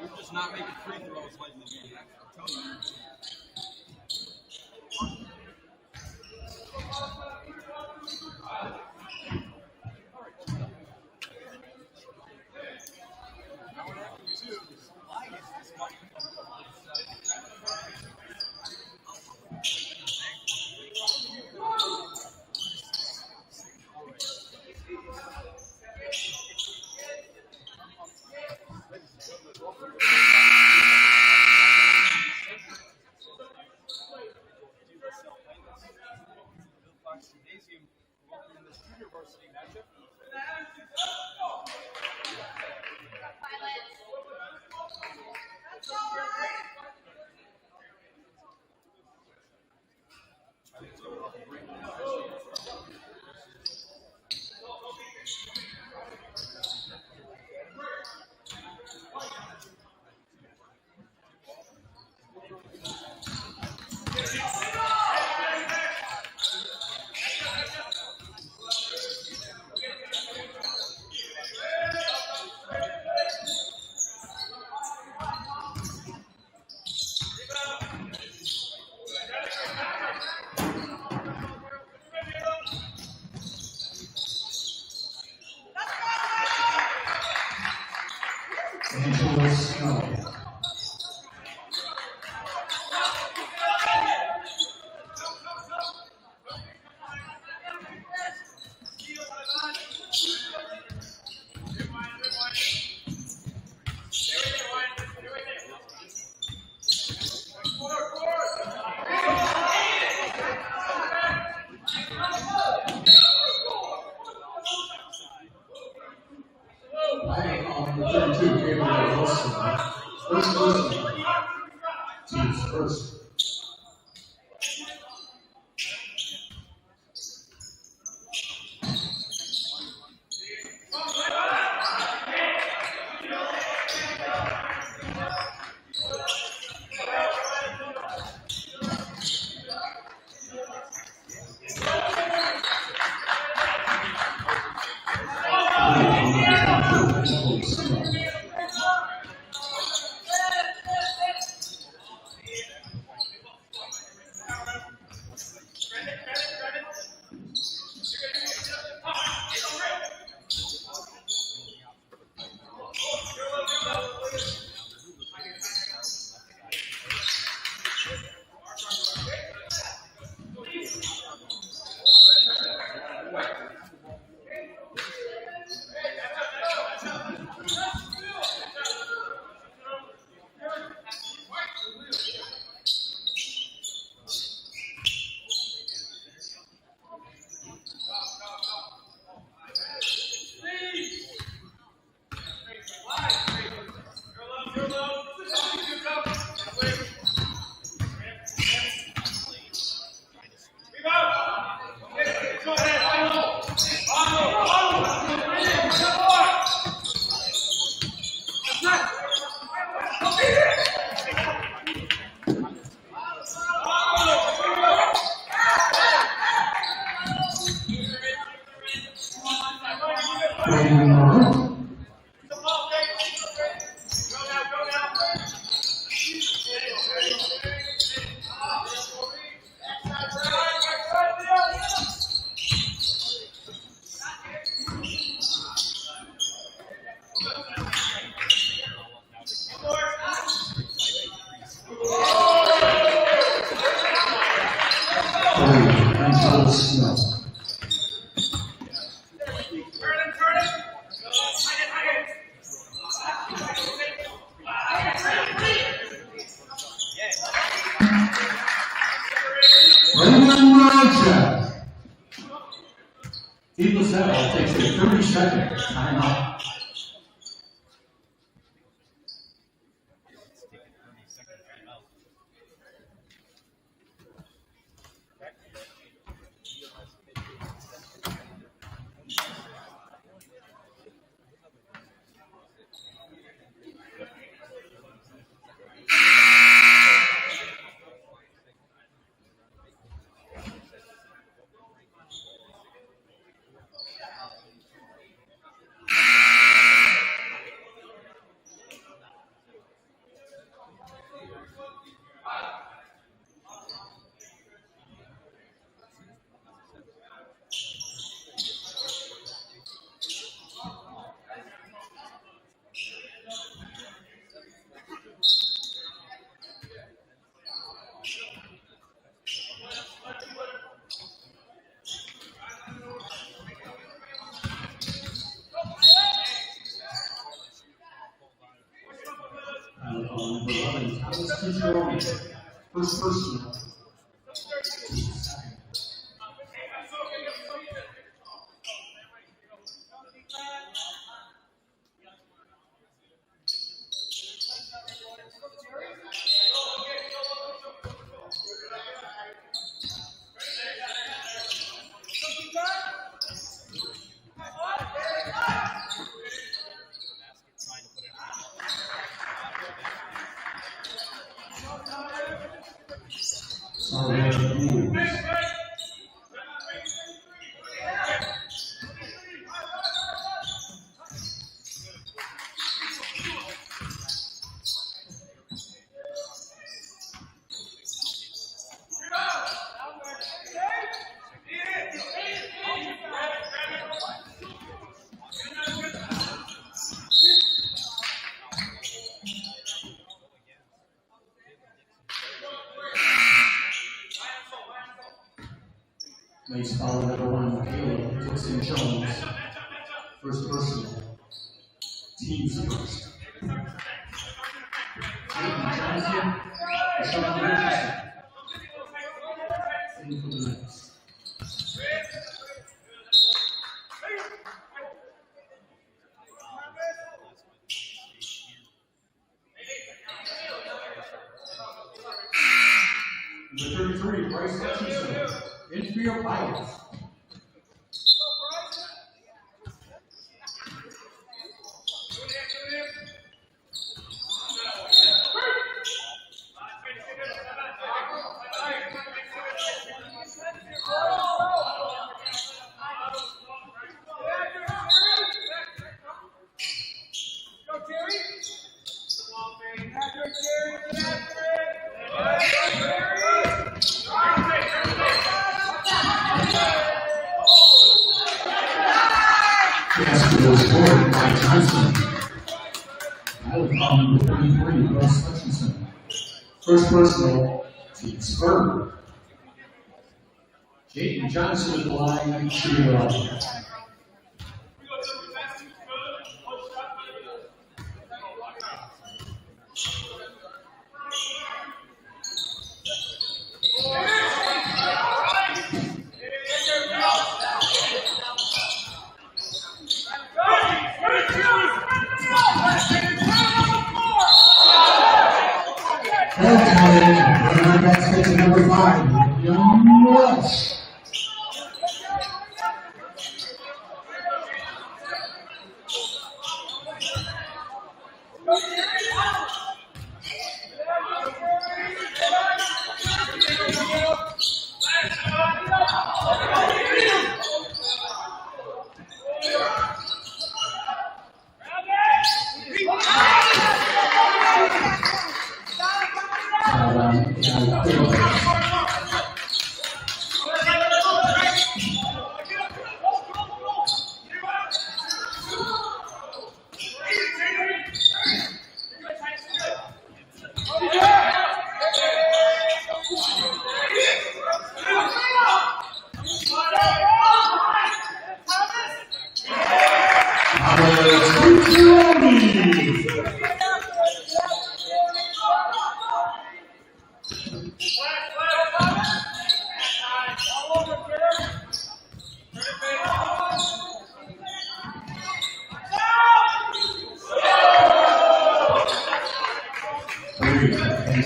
We're just not making free throws lately. I'm telling you. check. Steve LaSalle takes a 30-second timeout. First personal. Nice foul number 1, Caleb Dixon Jones. First personal. Teams first. Hayden Johnson, Sean Richardson. In for the Knights. Number 33, Bryce Hutchinson. Infield Pirates. Basketball scored by Johnson. That was on number 33, Bryce Hutchinson. First personal, Team Spur. Jayden Johnson at the line, Cheerio. Basket number 5, Young Welsh.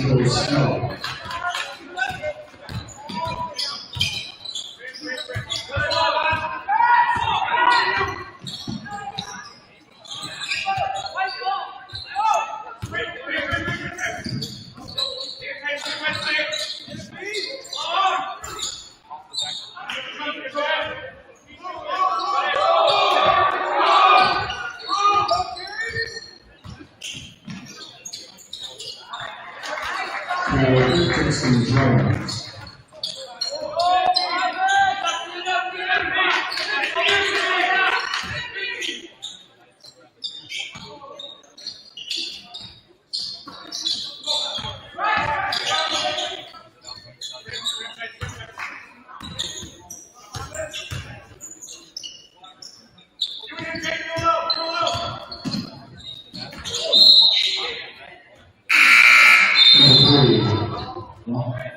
Angelo Snow. Dixon Jones.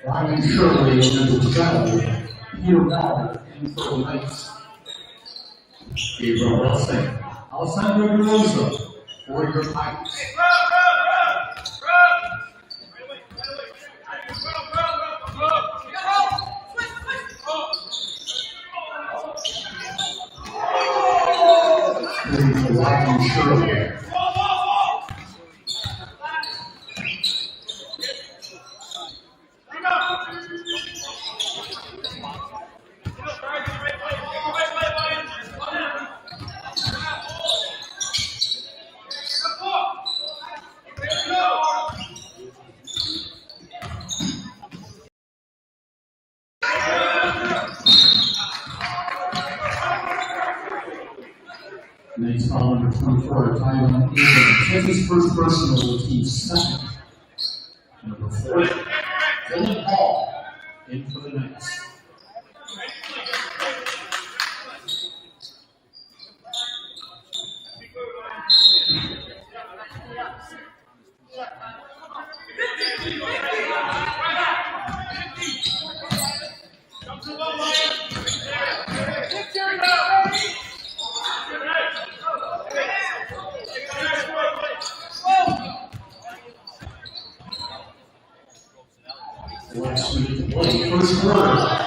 Ryan Shirley and number 12, Peter Ballard, in for the Knights. Gabriel Wilson, Alessandro Veloso, for your Pirates. Ryan Shirley. Next call number 24, Tyler Egan. Takes his first personal with team second. Number 4, Dylan Hall, in for the Knights. First quarter.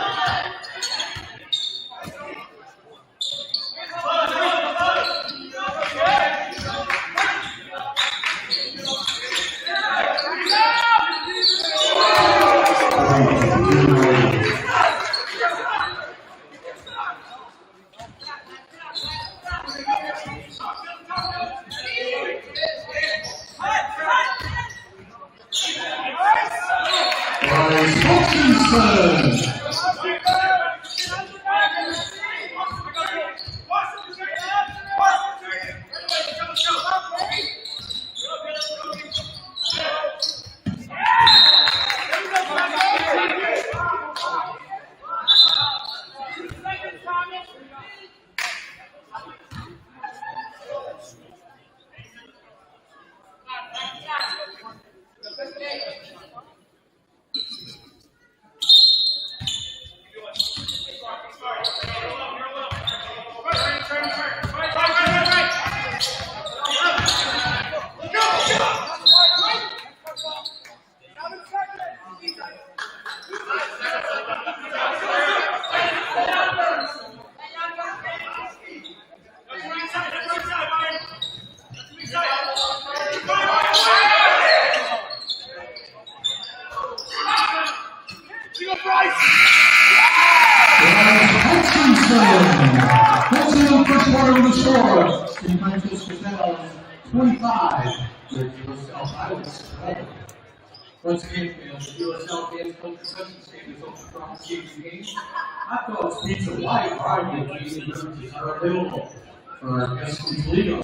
Once again, the USL Games concession stand is open for all-season games. Hot dogs, pizza, wide variety of cheese and beverages are available for our guests from Toledo.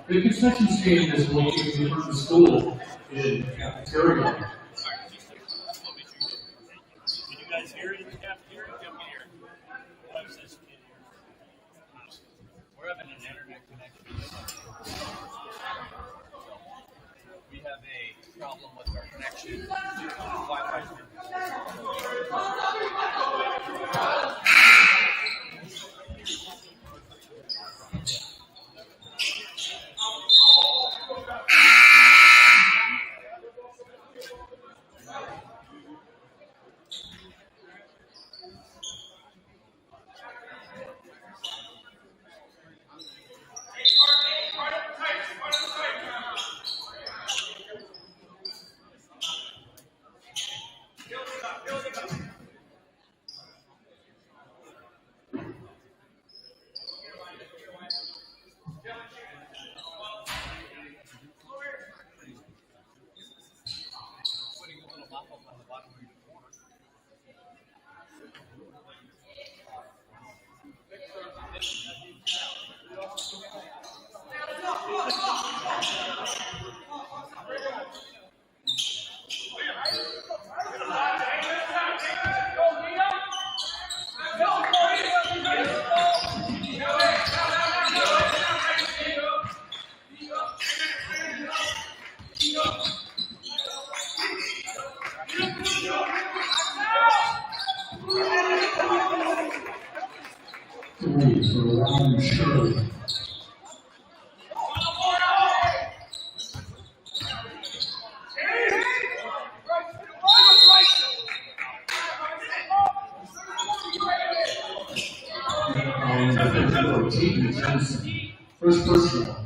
The concession stand is located in front of the school in the cafeteria. Did you guys hear it in the cafeteria? Come here. We're having an internet connection. We have a problem with our connection. Wi-Fi. three for Ryan Shirley. Team Johnson. First personal.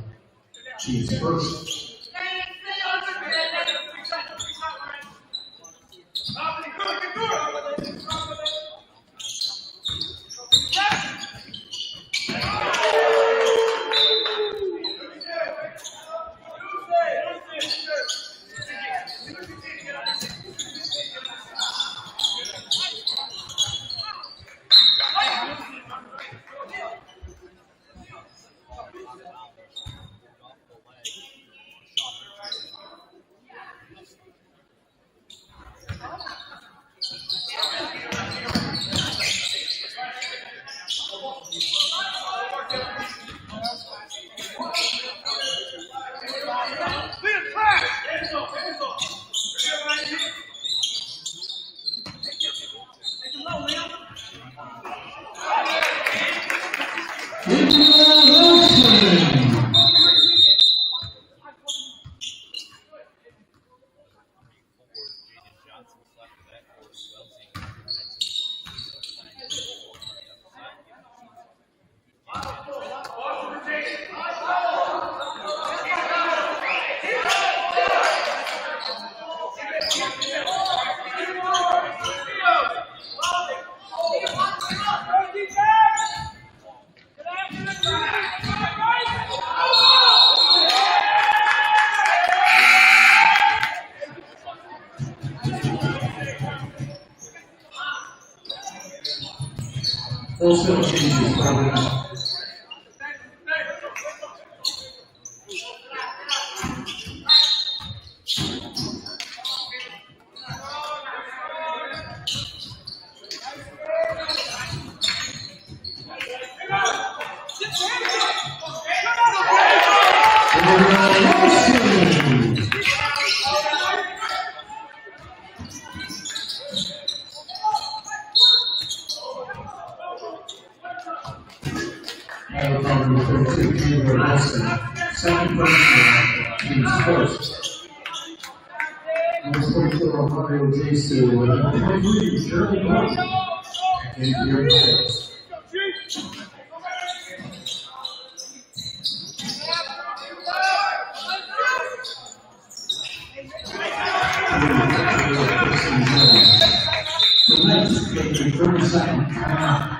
She's first. Also changes probably not. Second person, team's first. Number 44, Ohio J.C. with number 23, Shirley Martin. And your players. The next is the 32nd timeout.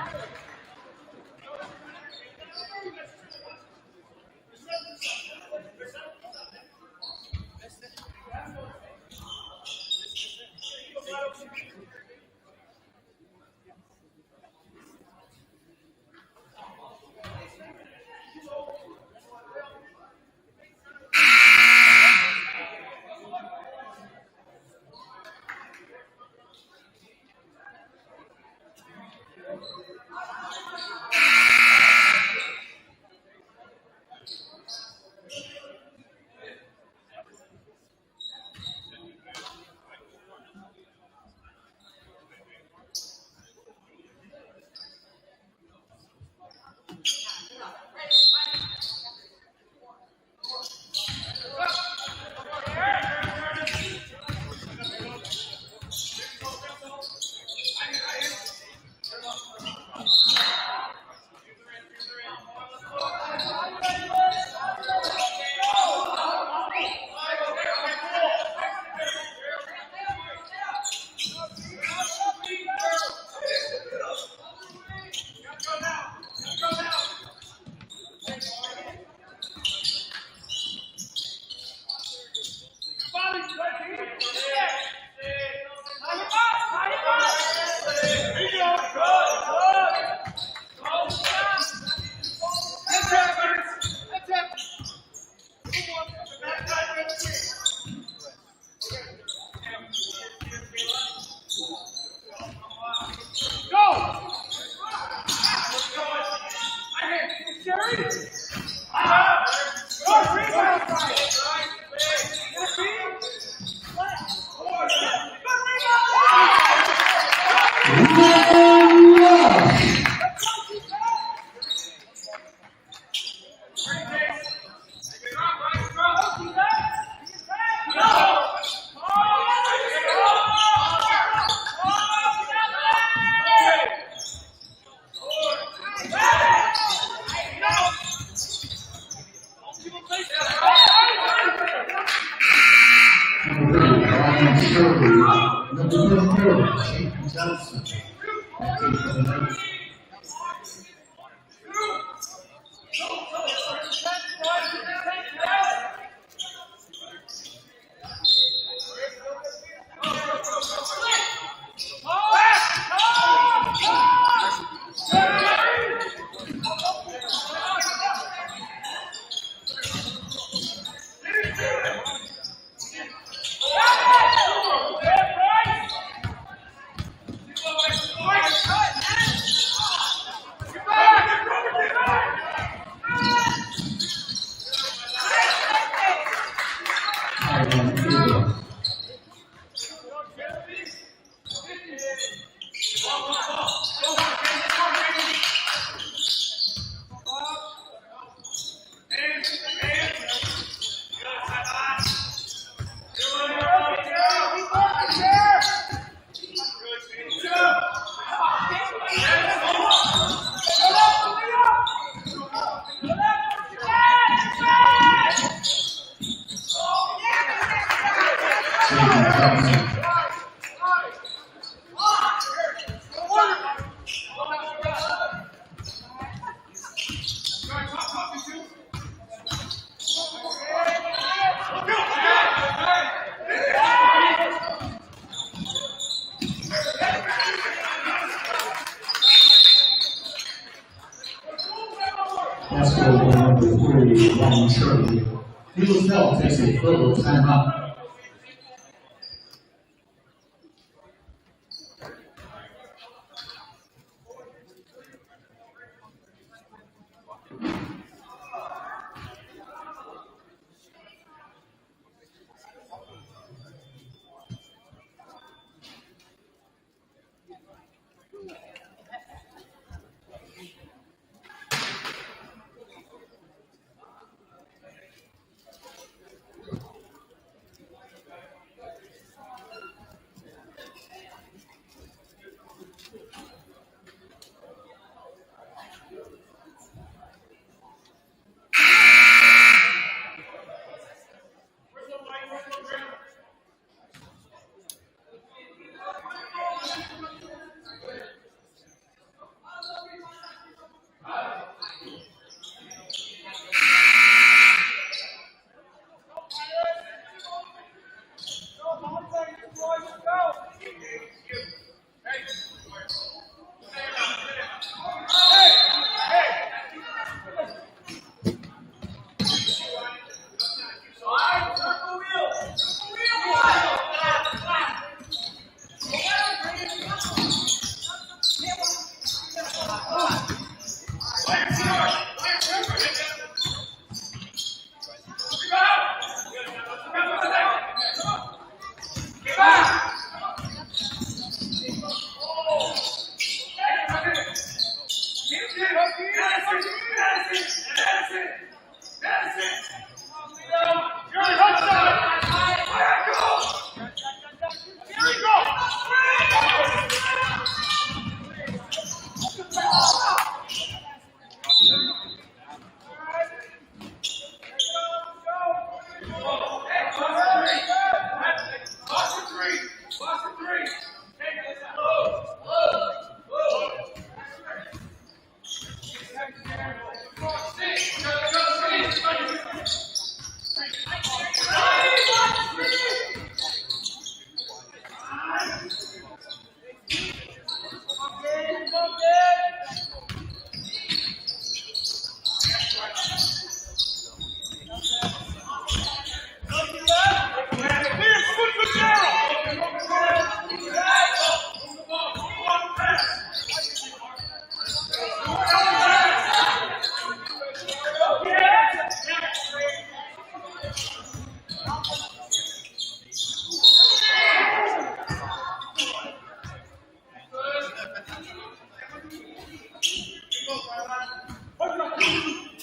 Basketball number 3, Ron Shirley. Felix Bell takes a further timeout.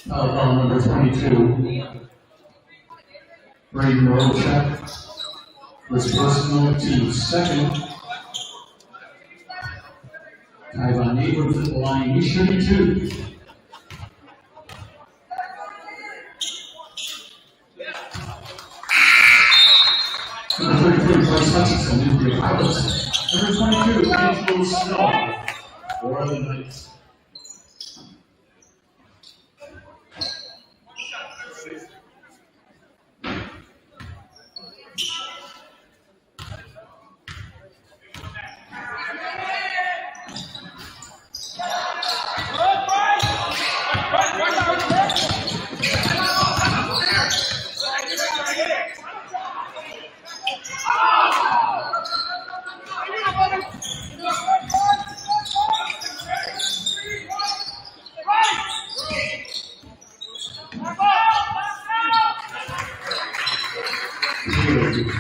Number 22, Braden Rochak, was personal to second. Tyvon Neighbors at the line, he should be 2. Number 33, Bryce Hutchinson, Newbury Pilots. Number 22, Angelo Snow, for the Knights.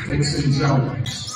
Dixon Jones.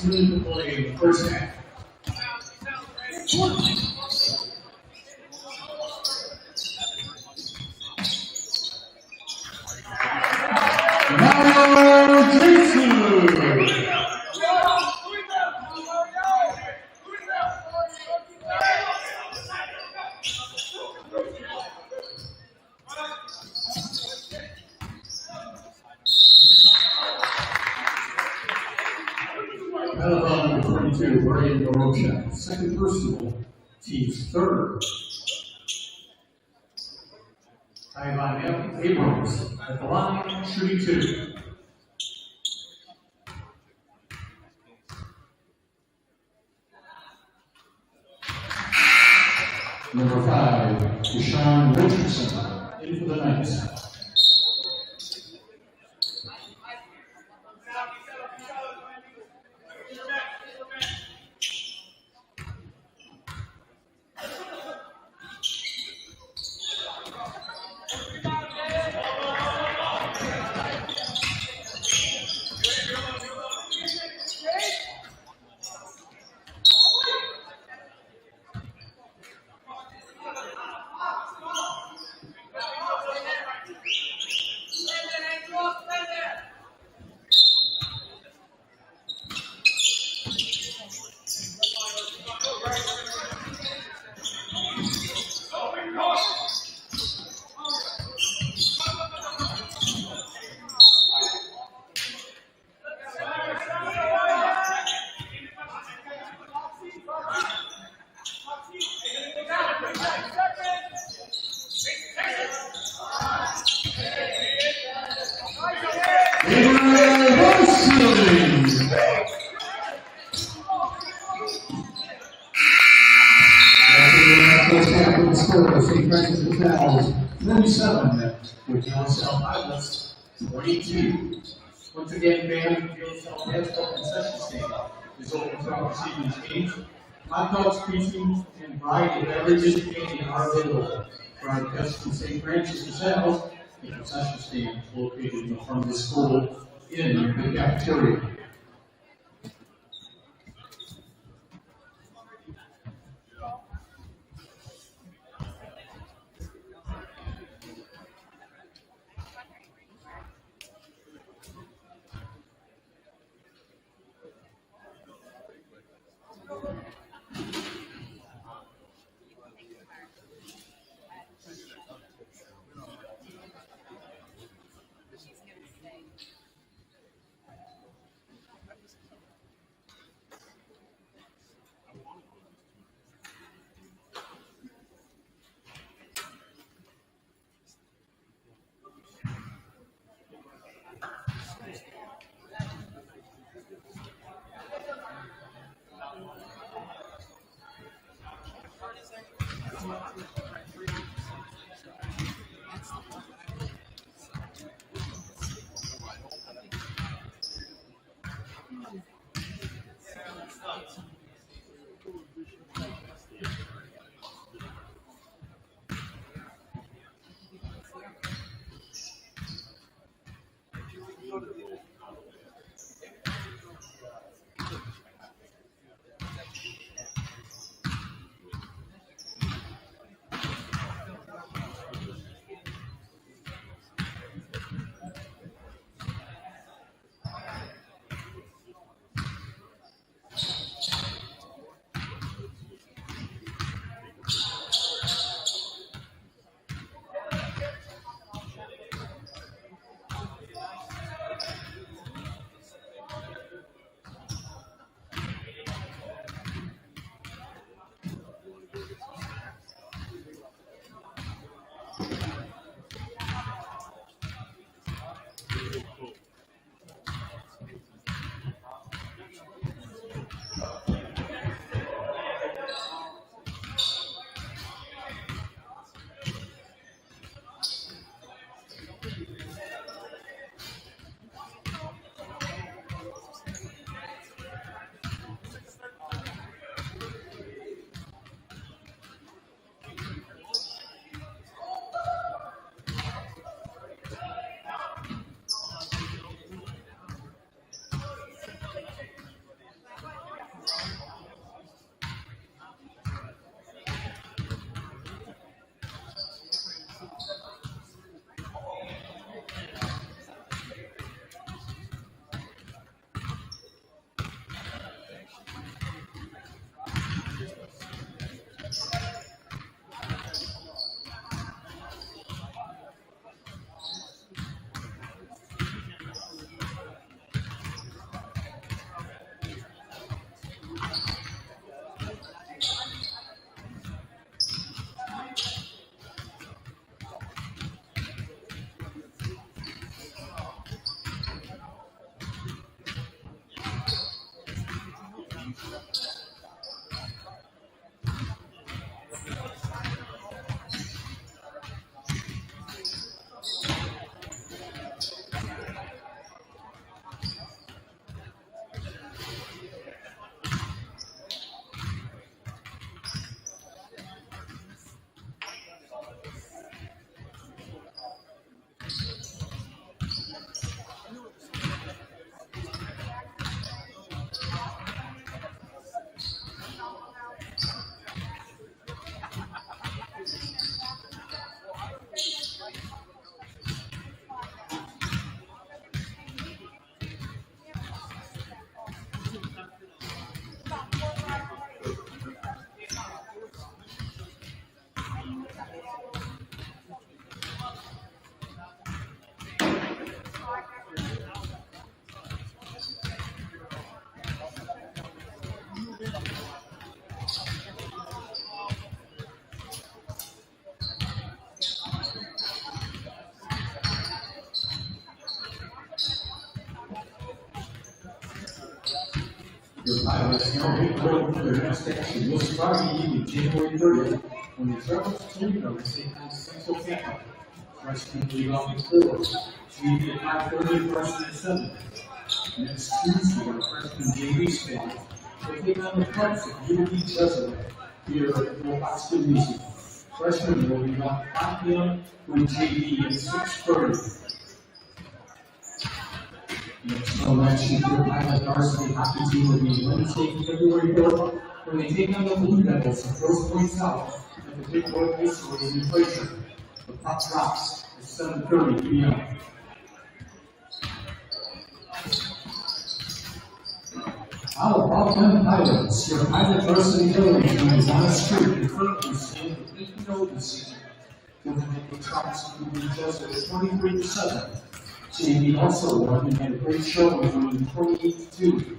minutes to play in the first half. Mario Jason. Alabama number 22, Brian Barocha. Second personal, team's third. Ivan Abrams at the line, shooting two. Number 5, Deshaun Richardson, in for the Knights. St. Francis de Sales, 37, with Gilsell Pilots, 22. Once again, fans, Gilsell Basketball Concession Stand is open for our season's games. Hot dogs, pizza, and variety of beverages and candy are available for our guests in St. Francis de Sales. The concession stand is located in the front of the school in the cafeteria. Your Pilots now get going for their next action this Friday evening, January 30th, when they travel to Toledo to take on Central Tampa. Freshman lead off at 4, JV at 5:30, freshman at 7. Next Tuesday, our freshman JV squad will take on the Cubs at Unity Jesuit here at Wilcox Gymnasium. Freshmen will be on 5 p.m. with JV at 6:30. Next election for the Pilot varsity hockey team will be Wednesday, February 4th, when they take on the Blue Devils of Grosse Pointe South at the Big Boy High School in Fraser. The puck drops at 7:30 p.m. Our Baldwin Pilots, your Pilot varsity village is on a street and currently stand with 8-0 this season. Giving the Trots to be just at 23-7. JV also won and had a great show winning 28-2.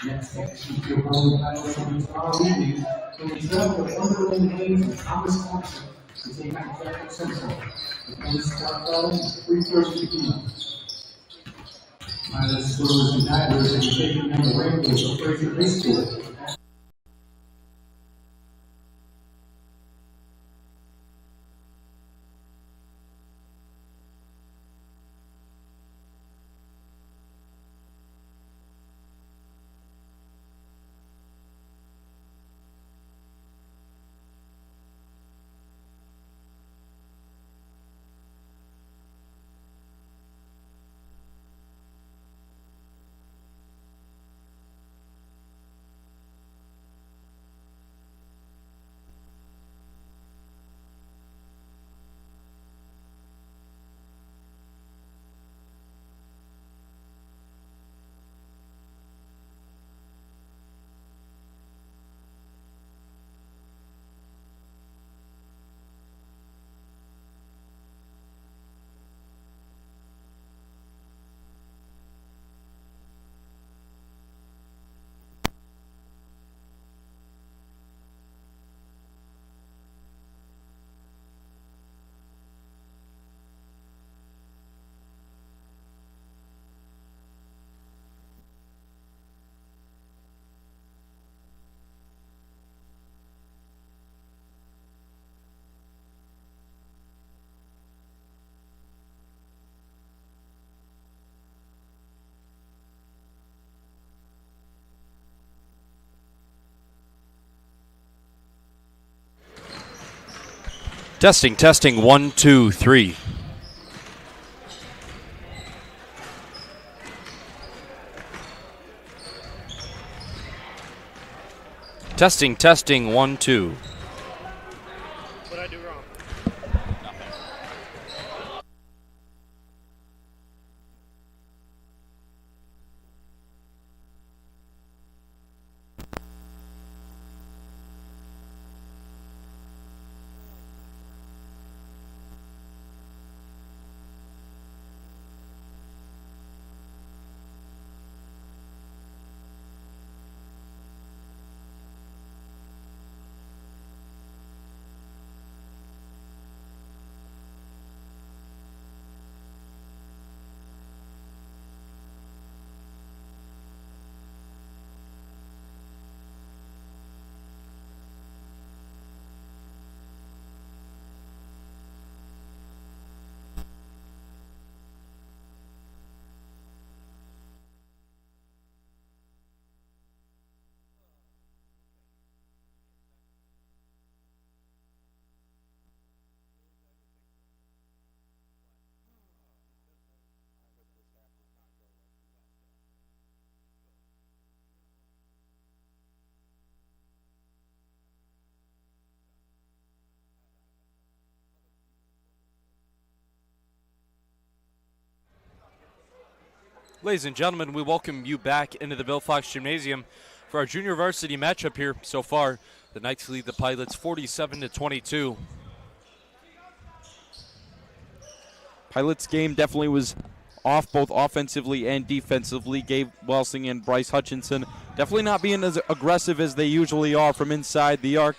Next action for your Baldwin Pilots will be tomorrow evening when we travel to Wonderland Lane from Thomas Township to take on Catholic Central. The police start out at 3:30 p.m. Pilots, Brewers, and Divers will be taking on the Ramblers of Fraser High School. Testing, 1, 2, 3. Testing, 1, 2. What'd I do wrong? Ladies and gentlemen, we welcome you back into the Bill Fox Gymnasium for our junior varsity matchup here. So far, the Knights lead the Pilots 47-22. Pilots game definitely was off both offensively and defensively. Gabe Welsing and Bryce Hutchinson definitely not being as aggressive as they usually are from inside the arc.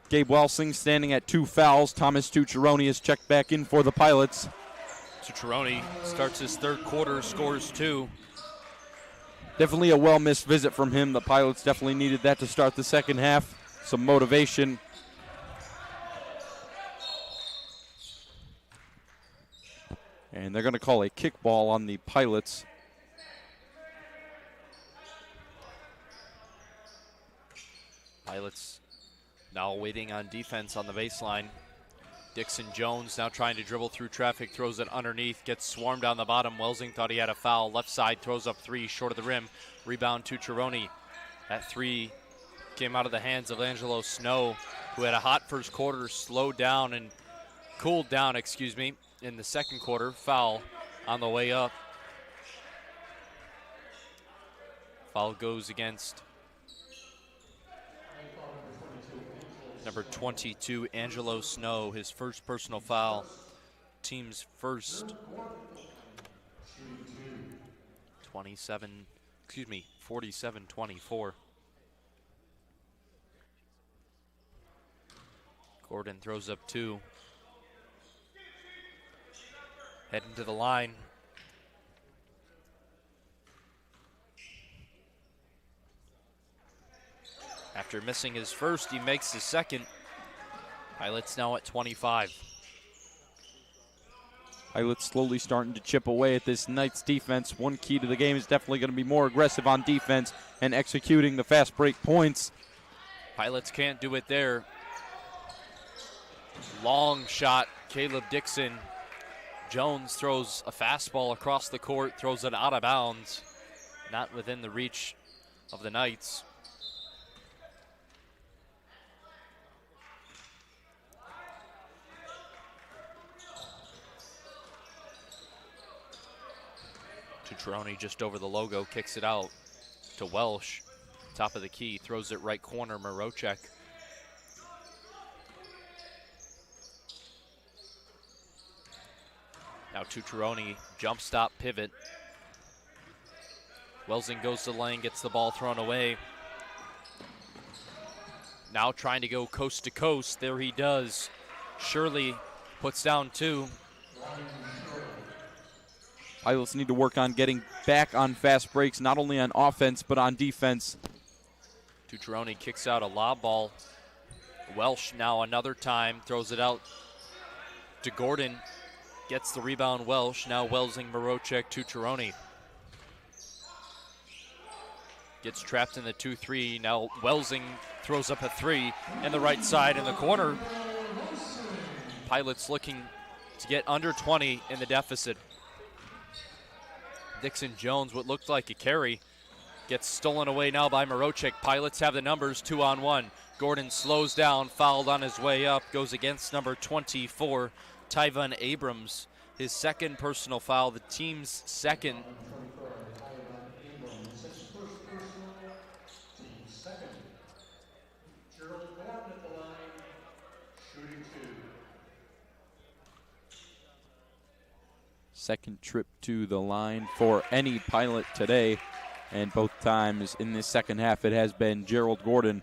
Gabe Welsing standing at 2 fouls. Thomas Tucciaroni is checked back in for the Pilots. Tucciaroni starts his third quarter, scores 2. Definitely a well-missed visit from him. The Pilots definitely needed that to start the second half. Some motivation. And they're going to call a kickball on the Pilots. Pilots now waiting on defense on the baseline. Dixon Jones now trying to dribble through traffic, throws it underneath, gets swarmed down the bottom. Welsing thought he had a foul. Left side, throws up three, short of the rim. Rebound to Cheroni. That three came out of the hands of Angelo Snow, who had a hot first quarter, slowed down and cooled down, in the second quarter. Foul on the way up. Foul goes against number 22, Angelo Snow, his first personal foul, team's first. 47-24. Gordon throws up two. Heading to the line. After missing his first, he makes his second. Pilots now at 25. Pilots slowly starting to chip away at this Knights defense. One key to the game is definitely going to be more aggressive on defense and executing the fast break points. Pilots can't do it there. Long shot, Caleb Dixon. Jones throws a fastball across the court, throws it out of bounds. Not within the reach of the Knights. Tutoroni just over the logo, kicks it out to Welsh. Top of the key, throws it right corner, Marocek. Now Tutoroni, jump stop, pivot. Welsing goes to the lane, gets the ball thrown away. Now trying to go coast to coast, there he does. Shirley puts down two. Pilots need to work on getting back on fast breaks, not only on offense, but on defense. Tutoroni kicks out a lob ball. Welsh now another time, throws it out to Gordon. Gets the rebound, Welsh. Now Welsing, Marocek, Tutoroni. Gets trapped in the 2-3. Now Welsing throws up a three in the right side in the corner. Pilots looking to get under 20 in the deficit. Dixon Jones, what looked like a carry, gets stolen away now by Marocek. Pilots have the numbers, 2-on-1. Gordon slows down, fouled on his way up, goes against number 24, Tyvon Abrams. His second personal foul, the team's second. Second trip to the line for any Pilot today, and both times in this second half it has been Gerald Gordon.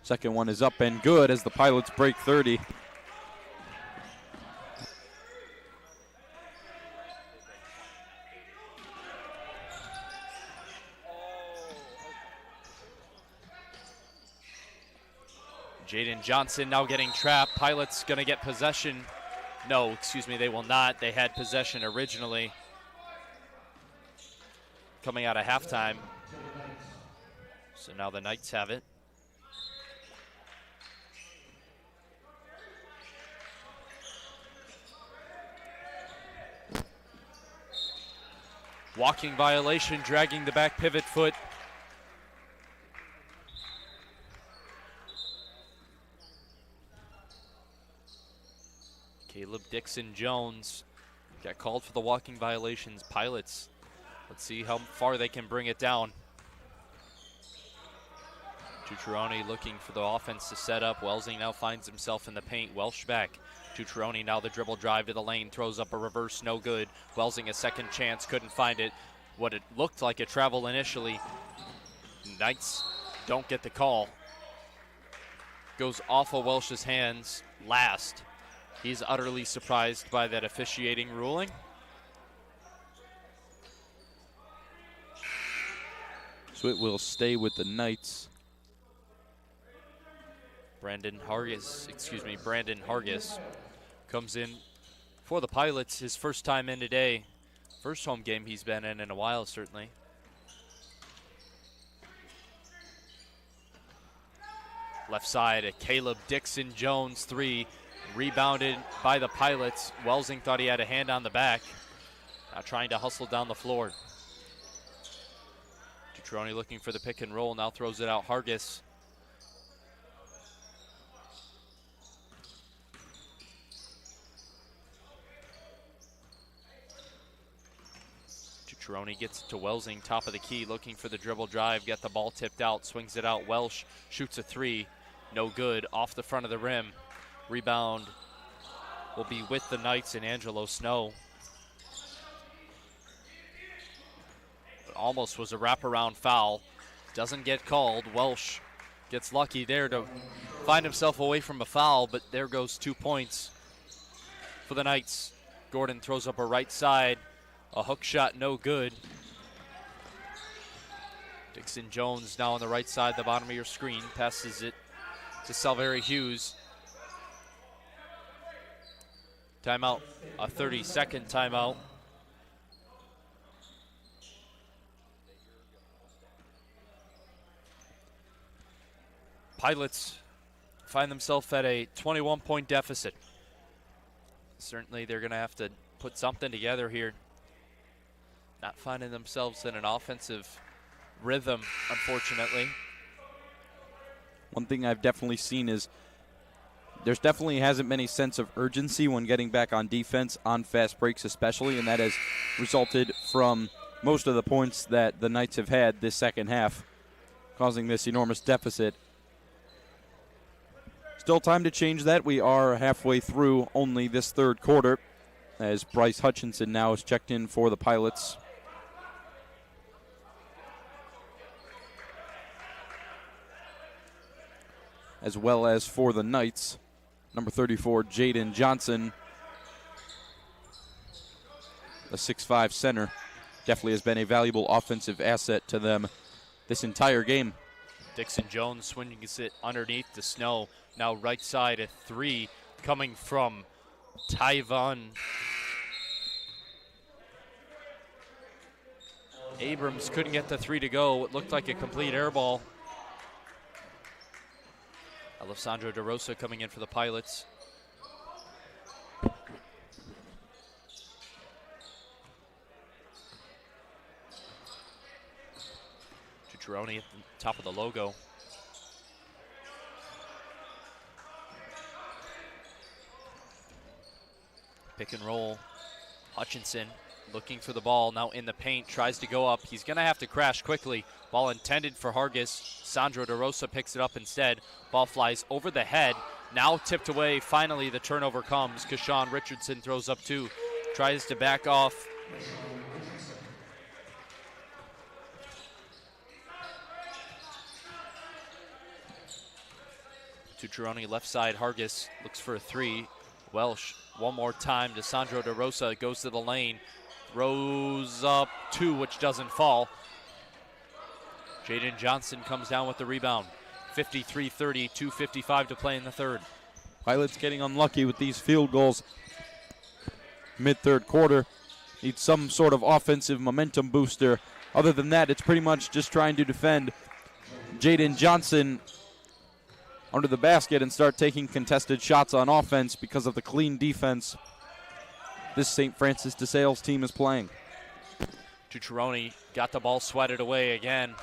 Second one is up and good as the Pilots break 30. Jaden Johnson now getting trapped. Pilots gonna get possession. No, they will not. They had possession originally. Coming out of halftime. So now the Knights have it. Walking violation, dragging the back pivot foot. Caleb Dixon Jones got called for the walking violations. Pilots, let's see how far they can bring it down. Tutoroni looking for the offense to set up. Welsing now finds himself in the paint. Welsh back. Tutoroni now the dribble drive to the lane, throws up a reverse, no good. Welsing a second chance, couldn't find it. What it looked like a travel initially. Knights don't get the call. Goes off of Welsh's hands last. He's utterly surprised by that officiating ruling. So it will stay with the Knights. Brandon Hargis comes in for the Pilots, his first time in today. First home game he's been in a while, certainly. Left side, a Caleb Dixon Jones 3, rebounded by the Pilots. Welsing thought he had a hand on the back. Now trying to hustle down the floor. Tutoroni looking for the pick and roll, now throws it out. Hargis. Tutoroni gets it to Welsing, top of the key, looking for the dribble drive, get the ball tipped out, swings it out. Welsh shoots a 3, no good, off the front of the rim. Rebound will be with the Knights and Angelo Snow. But almost was a wraparound foul. Doesn't get called. Welsh gets lucky there to find himself away from a foul, but there goes 2 points for the Knights. Gordon throws up a right side. A hook shot, no good. Dixon Jones now on the right side, the bottom of your screen, passes it to Salveri Hughes. Timeout, a 30-second timeout. Pilots find themselves at a 21-point deficit. Certainly they're going to have to put something together here. Not finding themselves in an offensive rhythm, unfortunately. One thing I've definitely seen is there's definitely hasn't been a sense of urgency when getting back on defense, on fast breaks especially, and that has resulted from most of the points that the Knights have had this second half, causing this enormous deficit. Still time to change that. We are halfway through only this third quarter, as Bryce Hutchinson now is checked in for the Pilots. As well as for the Knights, number 34, Jaden Johnson, the 6'5 center, definitely has been a valuable offensive asset to them this entire game. Dixon Jones swings it underneath the Snow. Now right side, a 3 coming from Tyvon Abrams. Couldn't get the 3 to go. It looked like a complete air ball. Alessandro DeRosa coming in for the Pilots. Tutoroni at the top of the logo. Pick and roll. Hutchinson looking for the ball, now in the paint, tries to go up. He's going to have to crash quickly. Ball intended for Hargis. Sandro DeRosa picks it up instead. Ball flies over the head, now tipped away. Finally, the turnover comes. Kashawn Richardson throws up 2, tries to back off. Tutoroni left side, Hargis looks for a 3. Welsh one more time to Sandro DeRosa, goes to the lane, throws up 2, which doesn't fall. Jaden Johnson comes down with the rebound. 53-30, 2:55 to play in the third. Pilots getting unlucky with these field goals mid-third quarter. Need some sort of offensive momentum booster. Other than that, it's pretty much just trying to defend Jaden Johnson under the basket and start taking contested shots on offense because of the clean defense this St. Francis de Sales team is playing. Tutoroni got the ball sweated away again.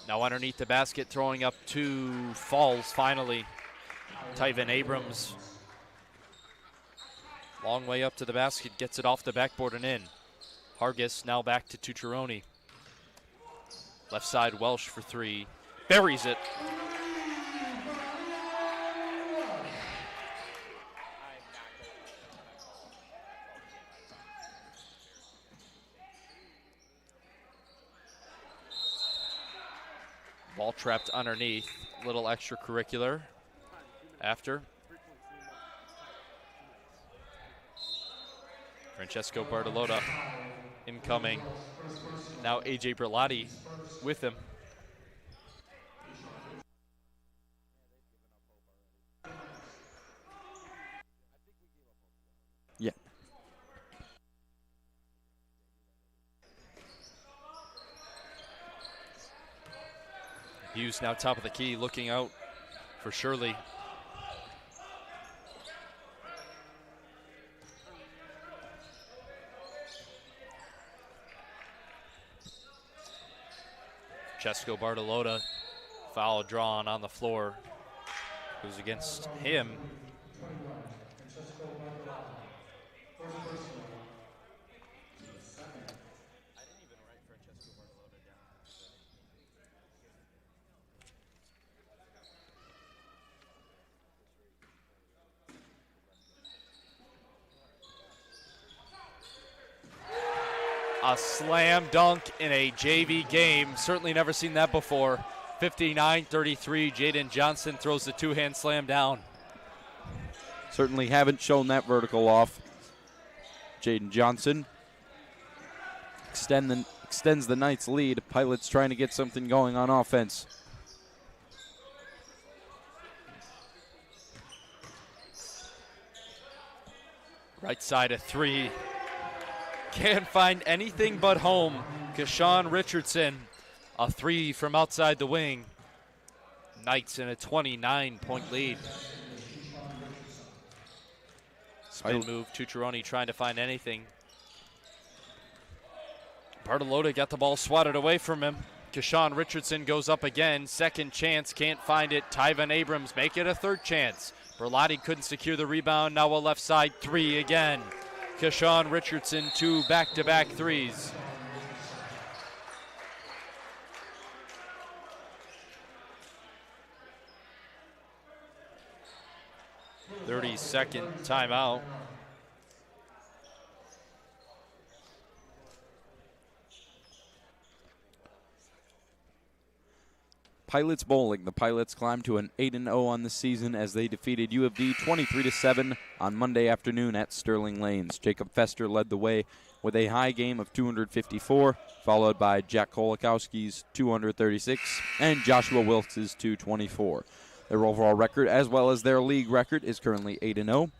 Now underneath the basket, throwing up 2, falls finally. Tyvon Abrams, long way up to the basket, gets it off the backboard and in. Hargis now back to Tutoroni. Left side, Welsh for 3. Buries it. Ball trapped underneath. Little extracurricular. after. Francesco Bartolotta incoming. Now AJ Berlotti with him. Yeah. Hughes now top of the key, looking out for Shirley. Francesco Bartolotta, foul drawn on the floor. Goes against him. A slam dunk in a JV game. Certainly never seen that before. 59-33, Jaden Johnson throws the two-hand slam down. Certainly haven't shown that vertical off. Jaden Johnson extends the Knights' lead. Pilots trying to get something going on offense. Right side of three. Can't find anything but home. Kashawn Richardson, a three from outside the wing. Knights in a 29-point lead. Spin move, Tucciaroni trying to find anything. Bartolotta got the ball swatted away from him. Kashawn Richardson goes up again. Second chance, can't find it. Tyvan Abrams make it a third chance. Berlotti couldn't secure the rebound. Now a left side three again. Kashawn Richardson, two back-to-back threes. Thirty-second timeout. Pilots bowling. The Pilots climbed to an 8-0 on the season as they defeated U of D 23-7 on Monday afternoon at Sterling Lanes. Jacob Fester led the way with a high game of 254, followed by Jack Kolakowski's 236 and Joshua Wilkes' 224. Their overall record, as well as their league record, is currently 8-0,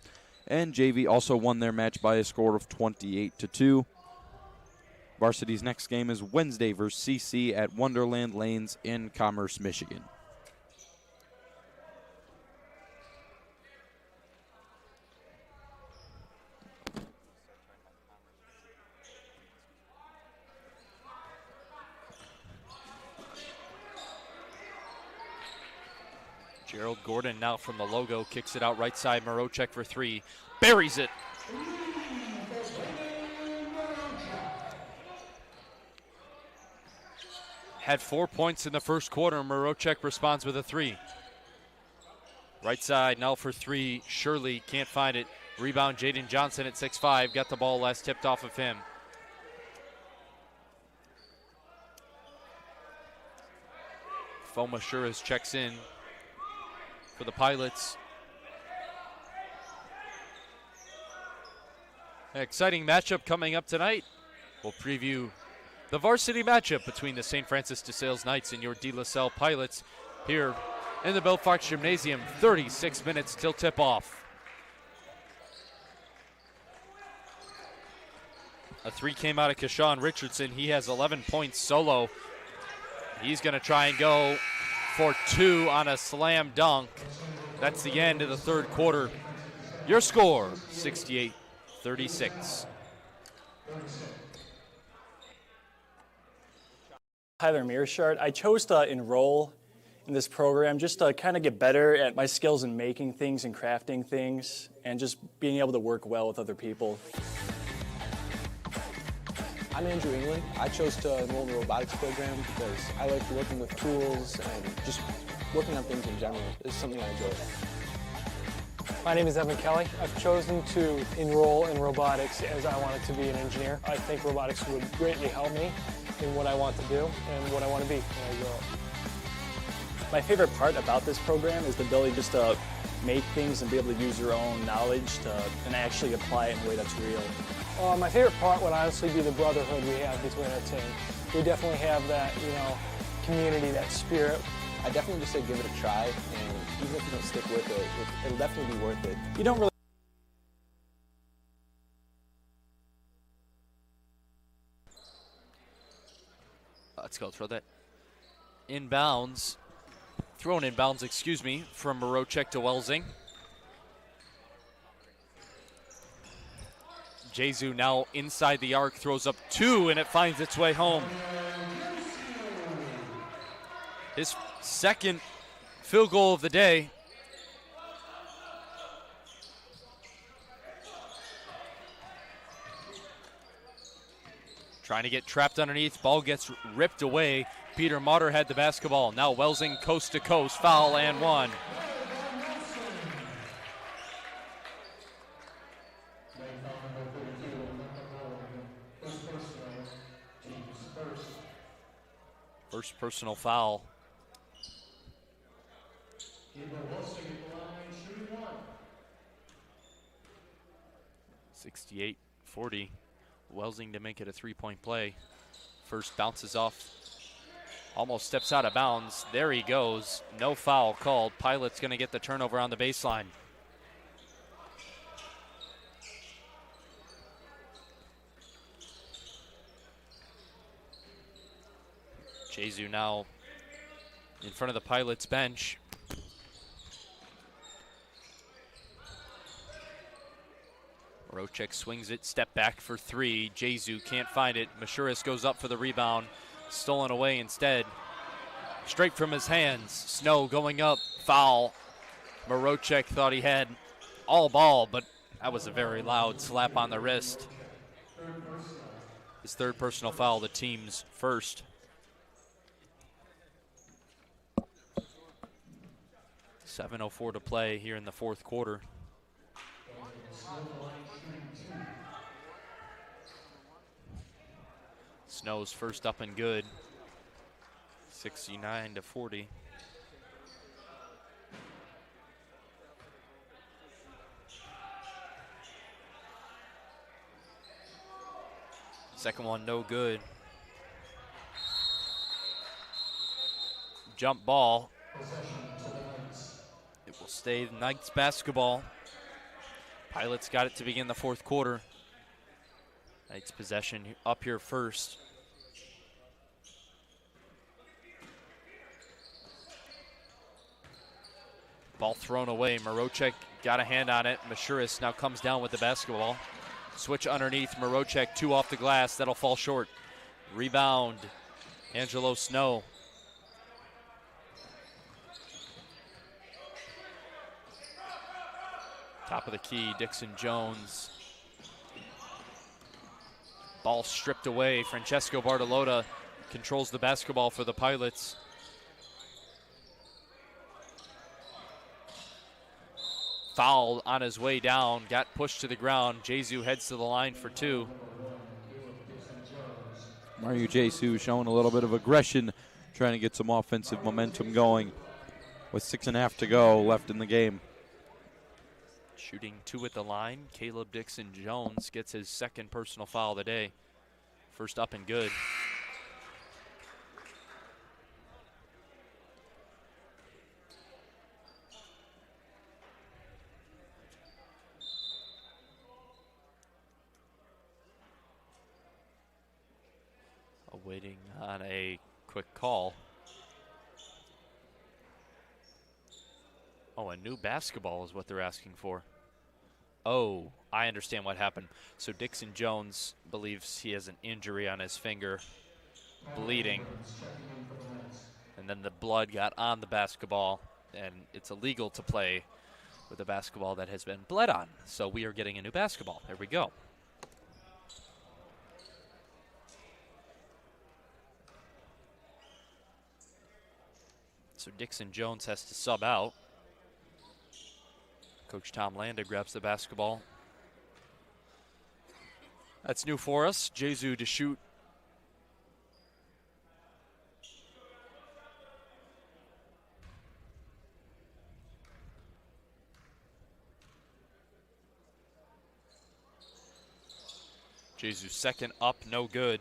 and JV also won their match by a score of 28-2. Varsity's next game is Wednesday versus CC at Wonderland Lanes in Commerce, Michigan. Gerald Gordon now from the logo, kicks it out right side. Morocek for three, buries it. Had 4 points in the first quarter. Morocek responds with a three. Right side now for three. Shirley can't find it. Rebound Jaden Johnson at 6'5". Got the ball last tipped off of him. Foma Shuras checks in for the Pilots. An exciting matchup coming up tonight. We'll preview the varsity matchup between the St. Francis de Sales Knights and your De La Salle Pilots here in the Belfox Gymnasium. 36 minutes till tip-off. A three came out of Kashawn Richardson. He has 11 points solo. He's going to try and go for two on a slam dunk. That's the end of the third quarter. Your score, 68-36. Tyler Mearshart. I chose to enroll in this program just to kind of get better at my skills in making things and crafting things and just being able to work well with other people. I'm Andrew England. I chose to enroll in the robotics program because I like working with tools and just working on things in general. It's something I enjoy. My name is Evan Kelly. I've chosen to enroll in robotics as I wanted to be an engineer. I think robotics would greatly help me in what I want to do and what I want to be when I grow up. My favorite part about this program is the ability just to make things and be able to use your own knowledge and actually apply it in a way that's real. My favorite part would honestly be the brotherhood we have between our team. We definitely have that, community, that spirit. I definitely just say give it a try, and even if you don't stick with it, it'll definitely be worth it. You don't really Let's go throw that inbounds. Thrown inbounds, excuse me, from Marocek to Welsing. Jesu now inside the arc, throws up 2, and it finds its way home. His second field goal of the day. Trying to get trapped underneath. Ball gets ripped away. Peter Motter had the basketball. Now Welsing coast to coast. Foul and 1. First personal foul. 68-40. Welsing to make it a 3-point play. First bounces off, almost steps out of bounds. There he goes. No foul called. Pilot's going to get the turnover on the baseline. Jesu now in front of the Pilots bench. Marocek swings it, step back for 3. Jesu can't find it. Mashuris goes up for the rebound. Stolen away instead. Straight from his hands. Snow going up. Foul. Marocek thought he had all ball, but that was a very loud slap on the wrist. His third personal foul, the team's first. .7:04 to play here in the fourth quarter. Snow's first up and good. 69-40. Second one no good. Jump ball. It will stay Knights basketball. Pilots got it to begin the fourth quarter. Knights possession up here first. Ball thrown away. Marocek got a hand on it. Mashuris now comes down with the basketball. Switch underneath. Marocek 2 off the glass. That'll fall short. Rebound. Angelo Snow. Top of the key, Dixon Jones. Ball stripped away. Francesco Bartolotta controls the basketball for the Pilots. Foul on his way down, got pushed to the ground. Jesu heads to the line for 2. Mario Jesu showing a little bit of aggression, trying to get some offensive momentum going with 6.5 to go left in the game. Shooting 2 at the line. Caleb Dixon Jones gets his second personal foul of the day. First up and good. Waiting on a quick call. Oh, a new basketball is what they're asking for. Oh, I understand what happened. So Dixon Jones believes he has an injury on his finger, bleeding. And then the blood got on the basketball, and it's illegal to play with a basketball that has been bled on. So we are getting a new basketball. There we go. So Dixon Jones has to sub out. Coach Tom Landa grabs the basketball. That's new for us. Jesu to shoot. Jesus second up, no good.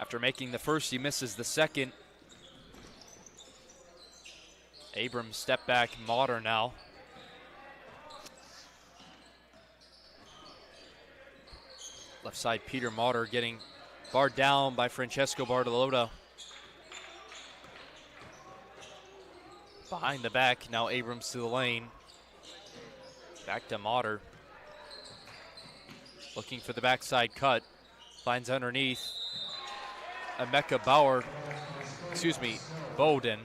After making the first, he misses the second. Abrams step back, Mauder now. Left side, Peter Mauder getting barred down by Francesco Bartolota. Behind the back, now Abrams to the lane. Back to Mauder. Looking for the backside cut. Finds underneath. Emeka Bowden.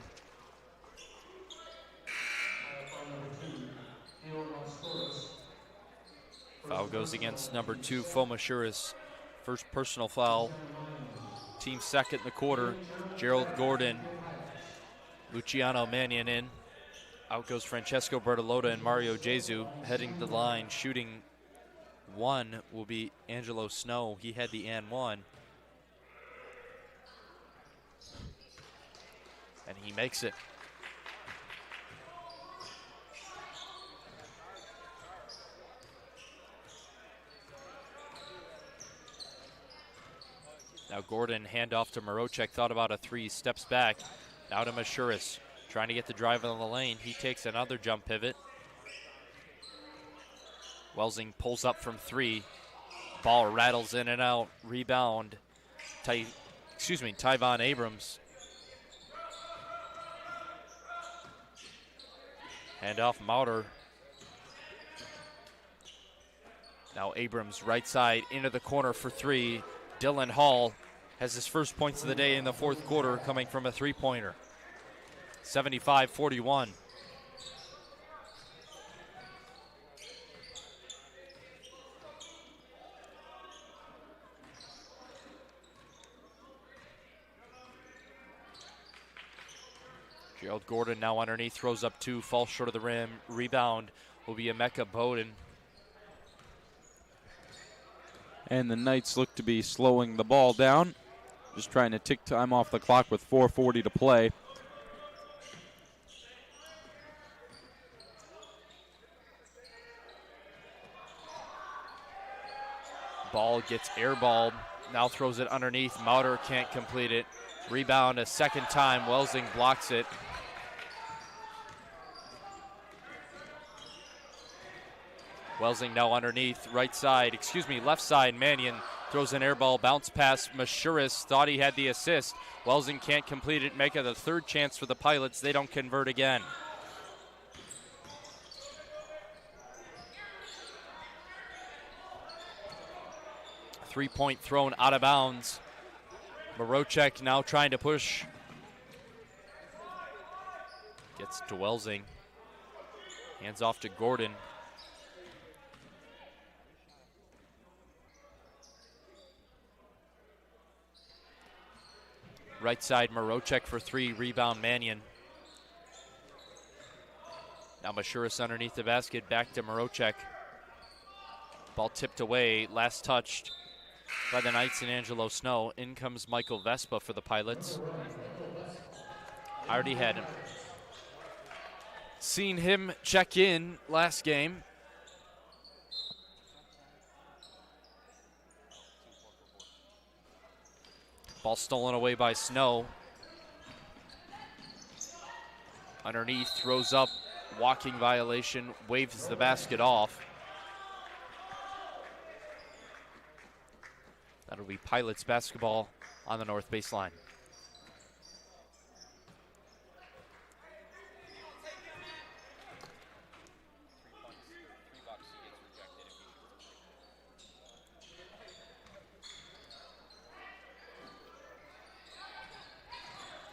Foul goes against number 2, Fomashuris. First personal foul. Team second in the quarter. Gerald Gordon. Luciano Mannion in. Out goes Francesco Bertolotta and Mario Jesu. Heading to the line, shooting one will be Angelo Snow. He had the and one. And he makes it. Now Gordon, handoff to Marocek, thought about a three, steps back. Now to Mashuris, trying to get the drive on the lane. He takes another jump pivot. Welsing pulls up from three. Ball rattles in and out. Rebound. Tyvon Abrams. Handoff Mauder. Now Abrams right side into the corner for three. Dylan Hall has his first points of the day in the fourth quarter coming from a three-pointer. 75-41. Gerald Gordon now underneath, throws up two, falls short of the rim. Rebound will be Emeka Bowden. And the Knights look to be slowing the ball down. Just trying to tick time off the clock with 4:40 to play. Ball gets airballed. Now throws it underneath. Mauder can't complete it. Rebound a second time. Welsing blocks it. Welsing now underneath, left side. Mannion throws an air ball, bounce pass. Mashuris thought he had the assist. Welsing can't complete it, make it a third chance for the Pilots. They don't convert again. Three-point thrown out of bounds. Marocek now trying to push. Gets to Welsing. Hands off to Gordon. Right side, Marocek for three, rebound Mannion. Now Mashuris underneath the basket, back to Marocek. Ball tipped away, last touched by the Knights and Angelo Snow. In comes Michael Vespa for the Pilots. I already had seen him check in last game. Ball stolen away by Snow. Underneath, throws up, walking violation, waves the basket off. That'll be Pilots basketball on the north baseline.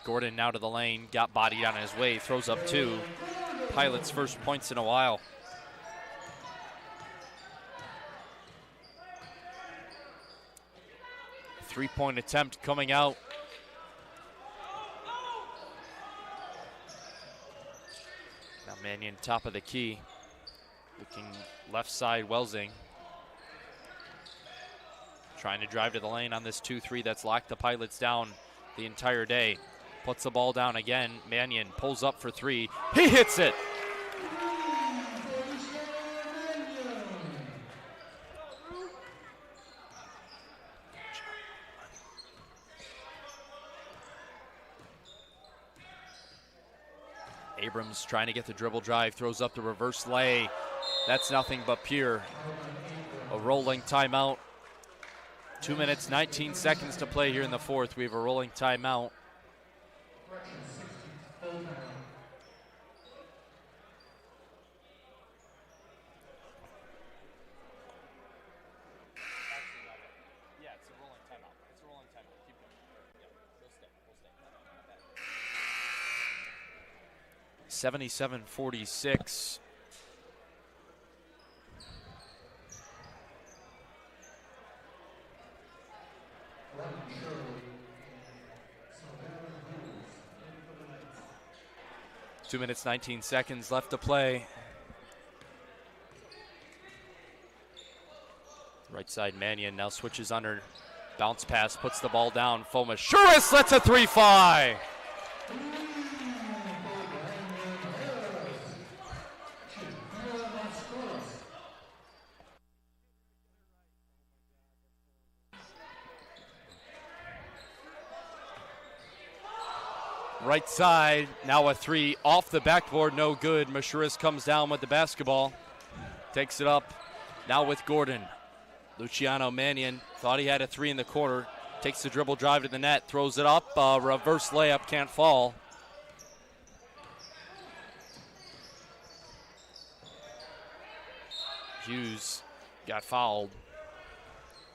Gordon now to the lane, got bodied on his way, throws up two. Pilots' first points in a while. Three-point attempt coming out. Now Mannion top of the key. Looking left side, Welsing. Trying to drive to the lane on this 2-3 that's locked the Pilots down the entire day. Puts the ball down again. Mannion pulls up for three. He hits it! Abrams trying to get the dribble drive, throws up the reverse lay. That's nothing but pure. A rolling timeout. 2 minutes, 19 seconds to play here in the fourth. We have a rolling timeout. Yeah, it's a rolling timeout. It's a rolling timeout. Keep going. Yeah, we'll stay. 77-46. Two minutes, 19 seconds left to play. Right side, Mannion now switches under. Bounce pass, puts the ball down. Fomashuris lets a three fly. Right side, now a three off the backboard, no good. Mashuris comes down with the basketball, takes it up, now with Gordon. Luciano Mannion thought he had a three in the corner, takes the dribble drive to the net, throws it up, reverse layup, can't fall. Hughes got fouled.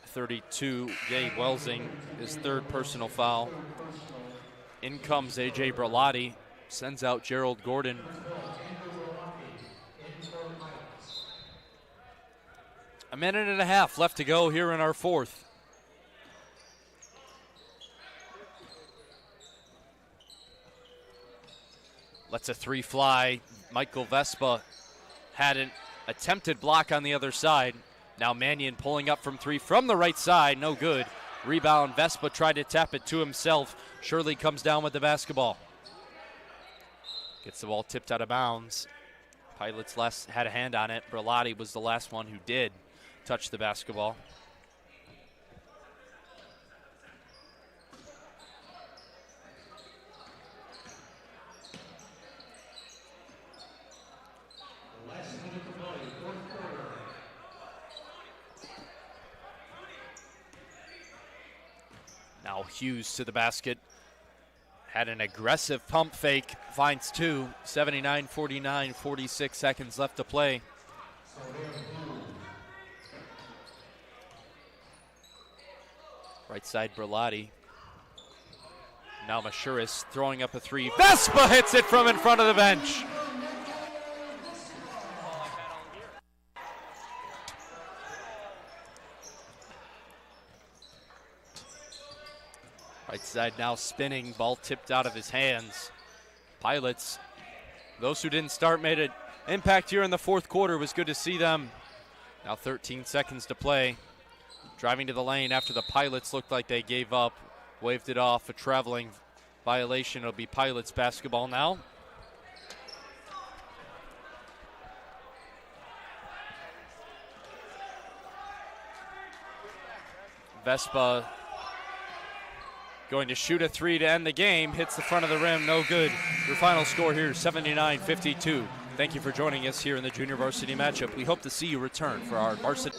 32, Gabe Welsing, his third personal foul. In comes A.J. Berlotti, sends out Gerald Gordon. A minute and a half left to go here in our fourth. Lets a three fly. Michael Vespa had an attempted block on the other side. Now Mannion pulling up from three from the right side, no good. Rebound, Vespa tried to tap it to himself. Shirley comes down with the basketball. Gets the ball tipped out of bounds. Pilots had a hand on it. Berlotti was the last one who did touch the basketball. Now Hughes to the basket. Had an aggressive pump fake, finds two. 79-49, 46 seconds left to play. Right side, Berlotti. Now Mashuris throwing up a three. Vespa hits it from in front of the bench. Right side now spinning, ball tipped out of his hands. Pilots, those who didn't start made an impact here in the fourth quarter. It was good to see them. Now 13 seconds to play. Driving to the lane after the Pilots looked like they gave up. Waved it off, a traveling violation. It'll be Pilots basketball now. Vespa going to shoot a three to end the game. Hits the front of the rim, no good. Your final score here, 79-52. Thank you for joining us here in the junior varsity matchup. We hope to see you return for our varsity.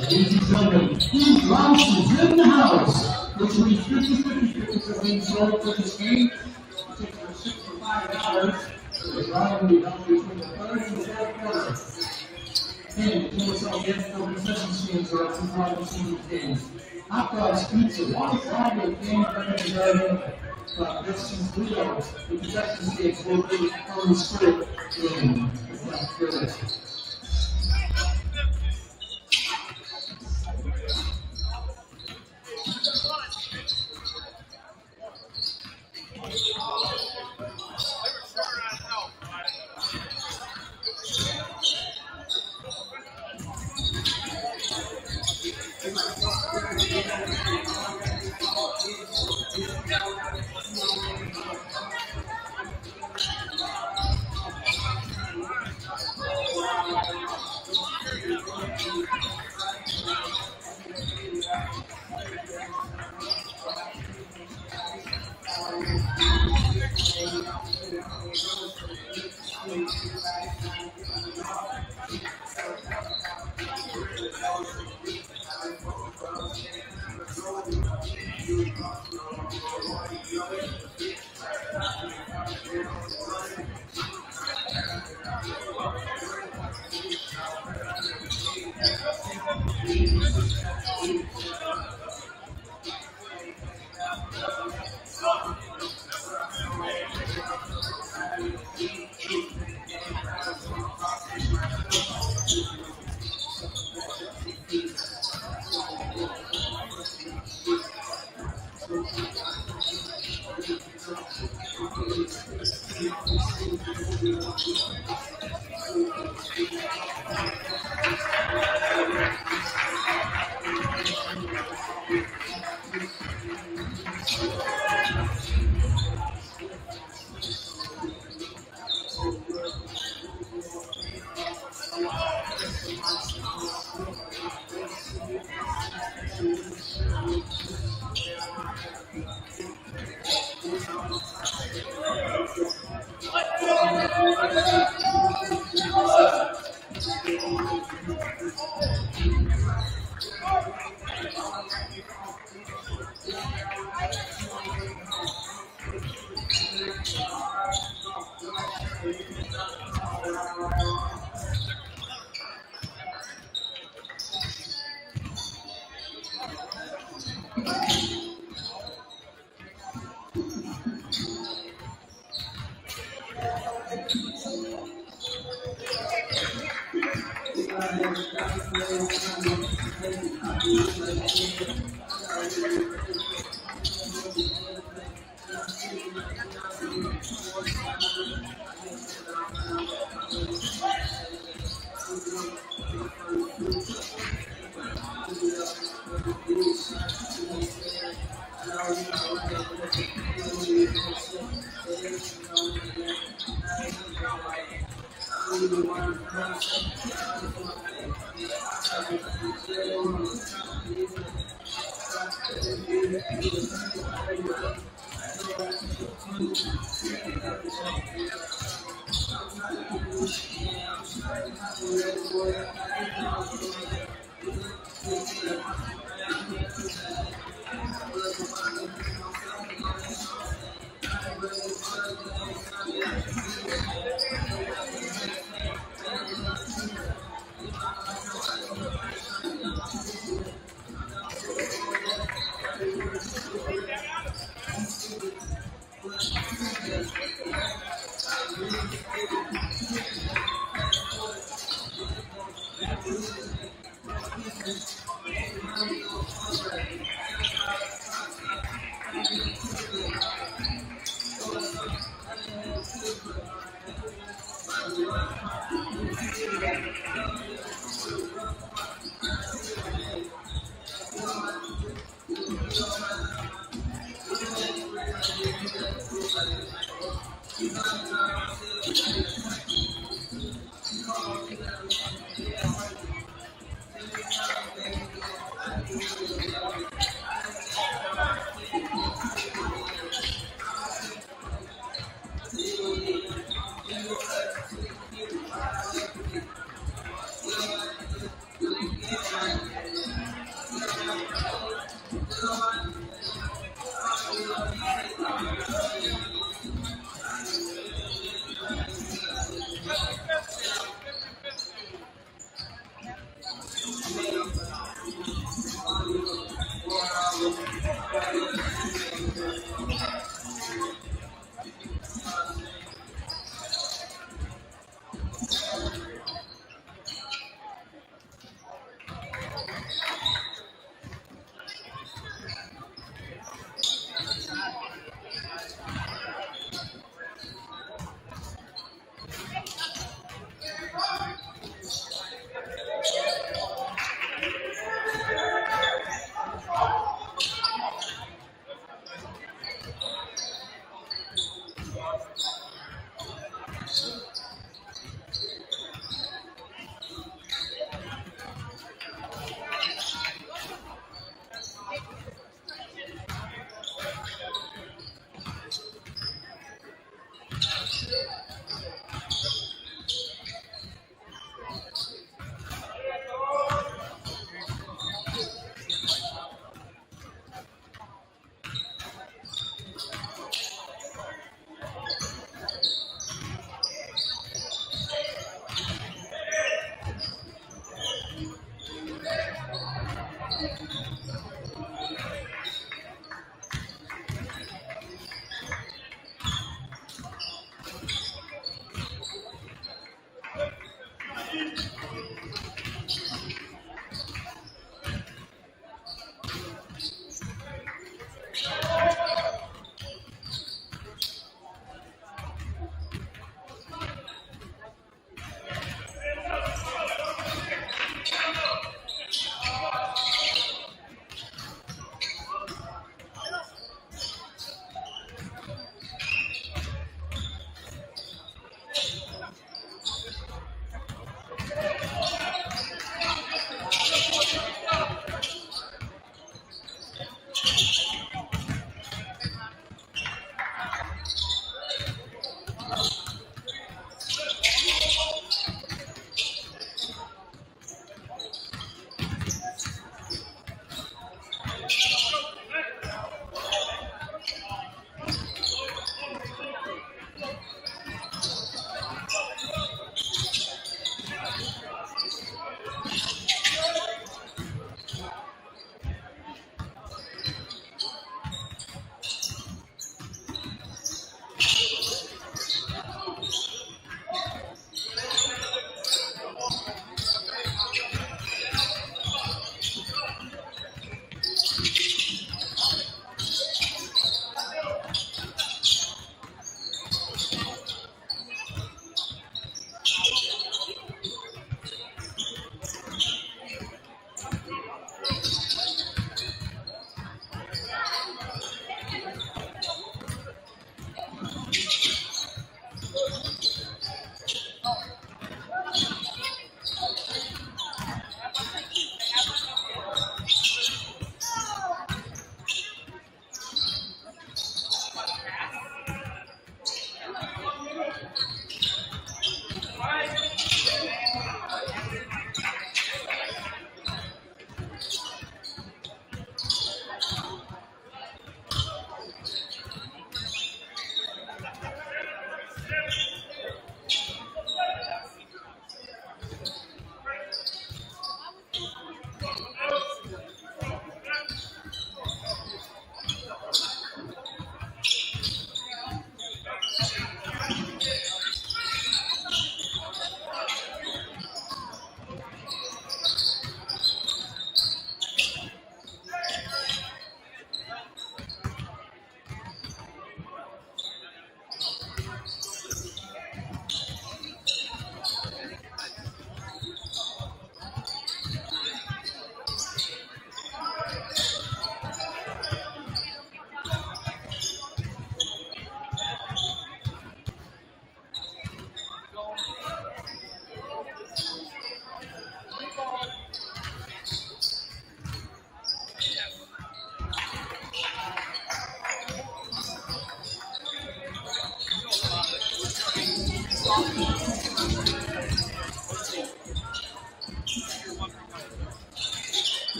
Ladies and gentlemen, Steve Rouse is in the house, which means 50-50 are being sold for this game. Tickets are $65. The drawing will be held between the third and the fourth quarter. Again, the KSL Gainesville concession stands are up to $5 games. Hot dogs, pizza, water, coffee, game, and garden. Dixon's Leos, the concession stands located on the street in South Carolina.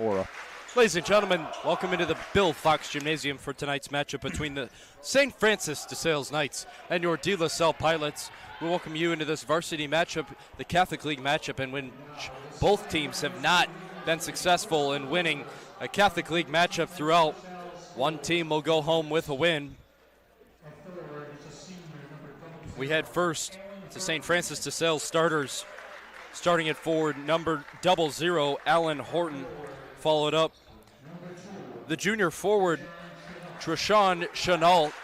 Aura. Ladies and gentlemen, welcome into the Bill Fox Gymnasium for tonight's matchup between the St. Francis de Sales Knights and your De La Salle Pilots. We welcome you into this varsity matchup, the Catholic League matchup, in which both teams have not been successful in winning a Catholic League matchup throughout. One team will go home with a win. We head first to St. Francis de Sales starters. Starting at forward, number 00, Alan Horton. Followed up, the junior forward, Trishawn Chenault.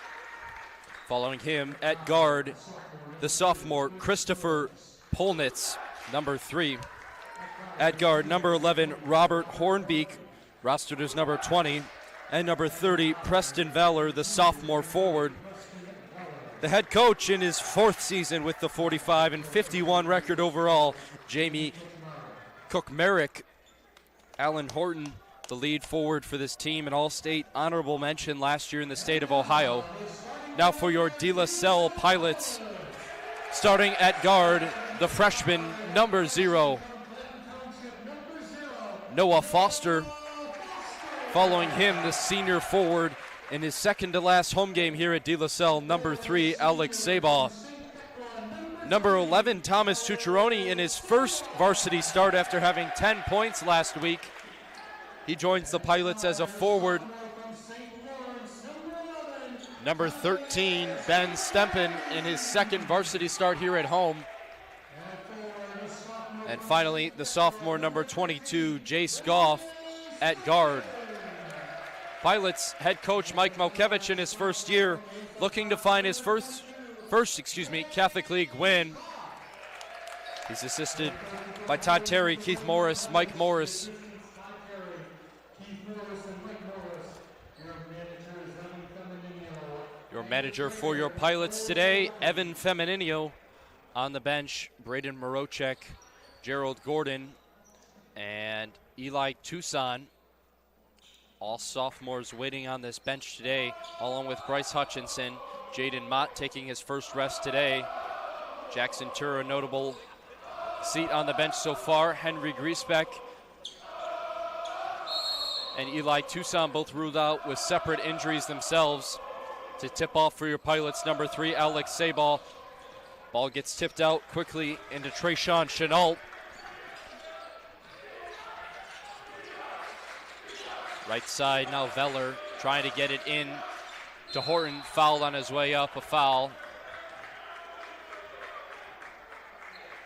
Following him at guard, the sophomore, Christopher Polnitz, number 3. At guard, number 11, Robert Hornbeek, rostered as number 20. And number 30, Preston Valor, the sophomore forward. The head coach in his 4th season with the 45 and 51 record overall, Jamie Cook-Merrick. Alan Horton, the lead forward for this team, an all-state honorable mention last year in the state of Ohio. Now for your De La Salle Pilots, starting at guard, the freshman, number 0, Noah Foster. Following him, the senior forward in his second-to-last home game here at De La Salle, number 3, Alex Sabaugh. Number 11, Thomas Tucciaroni, in his first varsity start after having 10 points last week. He joins the Pilots as a forward. Number 13, Ben Stempen, in his second varsity start here at home. And finally, the sophomore, number 22, Jace Goff, at guard. Pilots head coach Mike Malkevich in his first year, looking to find his first Catholic League win. He's assisted by Todd Terry, Keith Morris, Mike Morris. Your manager for your Pilots today, Evan Femininio. On the bench, Braden Morochek, Gerald Gordon, and Eli Tucson. All sophomores waiting on this bench today, along with Bryce Hutchinson. Jaden Mott taking his first rest today. Jackson Tura, notable seat on the bench so far. Henry Griesbeck and Eli Tucson both ruled out with separate injuries themselves. To tip off for your Pilots, number 3, Alex Sabaugh. Ball gets tipped out quickly into Trishawn Chenault. Right side now, Veller trying to get it in to Horton. Fouled on his way up, a foul.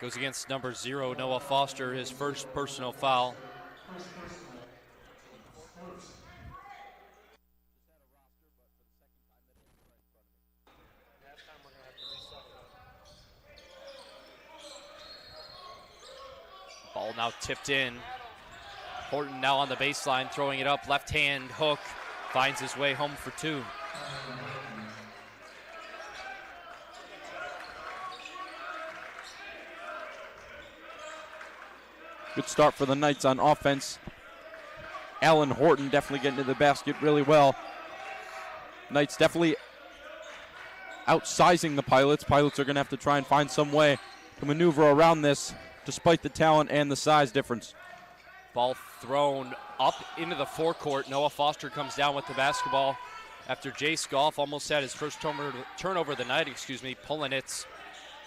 Goes against number 0, Noah Foster, his first personal foul. Ball now tipped in. Horton now on the baseline, throwing it up, left hand hook, finds his way home for 2. Good start for the Knights on offense. Alan Horton definitely getting to the basket really well. Knights definitely outsizing the Pilots. Pilots are going to have to try and find some way to maneuver around this, despite the talent and the size difference. Ball thrown up into the forecourt. Noah Foster comes down with the basketball after Jace Goff almost had his first turnover of the night, Polanitz.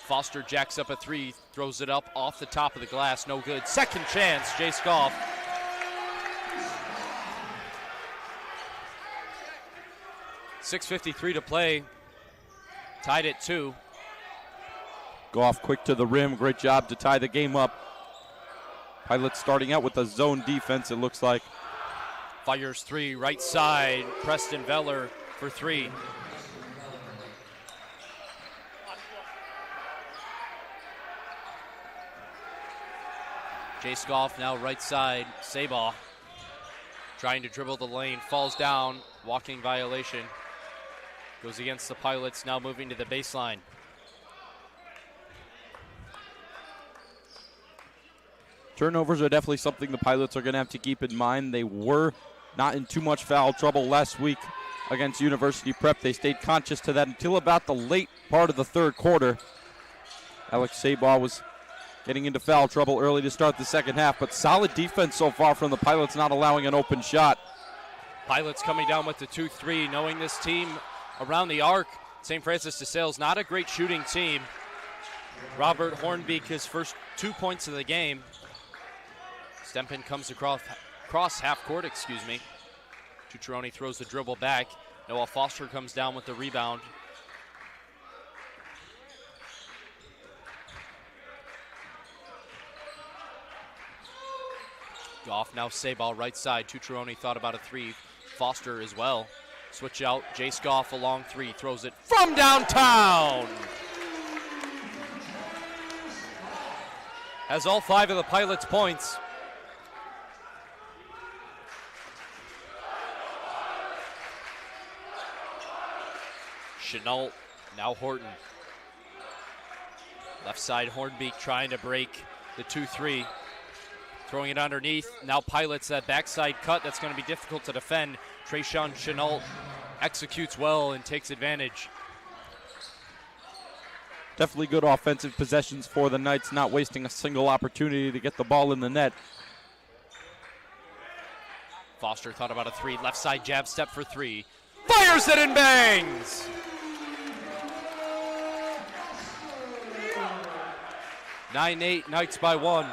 Foster jacks up a 3, throws it up off the top of the glass, no good. Second chance, Jace Goff. .6:53 to play, tied at 2. Goff quick to the rim, great job to tie the game up. Pilots starting out with a zone defense, it looks like. Fires 3, right side, Preston Veller for 3. Jace Goff now right side, Sabaugh trying to dribble the lane, falls down, walking violation. Goes against the Pilots, now moving to the baseline. Turnovers are definitely something the Pilots are going to have to keep in mind. They were not in too much foul trouble last week against University Prep. They stayed conscious to that until about the late part of the third quarter. Alex Sabaugh was getting into foul trouble early to start the second half, but solid defense so far from the Pilots, not allowing an open shot. Pilots coming down with the 2-3, knowing this team around the arc. St. Francis de Sales, not a great shooting team. Robert Hornbeek, his first 2 points of the game. Stempen comes across half court, Tucciarone throws the dribble back. Noah Foster comes down with the rebound. Goff now Sabal right side. Tucciarone thought about a three. Foster as well. Switch out. Jace Goff a long three. Throws it from downtown. Has all 5 of the Pilots' points. Chenault, now Horton. Left side Hornbeek trying to break the 2-3. Throwing it underneath. Now Pilots that backside cut. That's going to be difficult to defend. Trayshawn Chenault executes well and takes advantage. Definitely good offensive possessions for the Knights, not wasting a single opportunity to get the ball in the net. Foster thought about a three. Left side jab step for three. Fires it and bangs! (9-8) Knights by 1.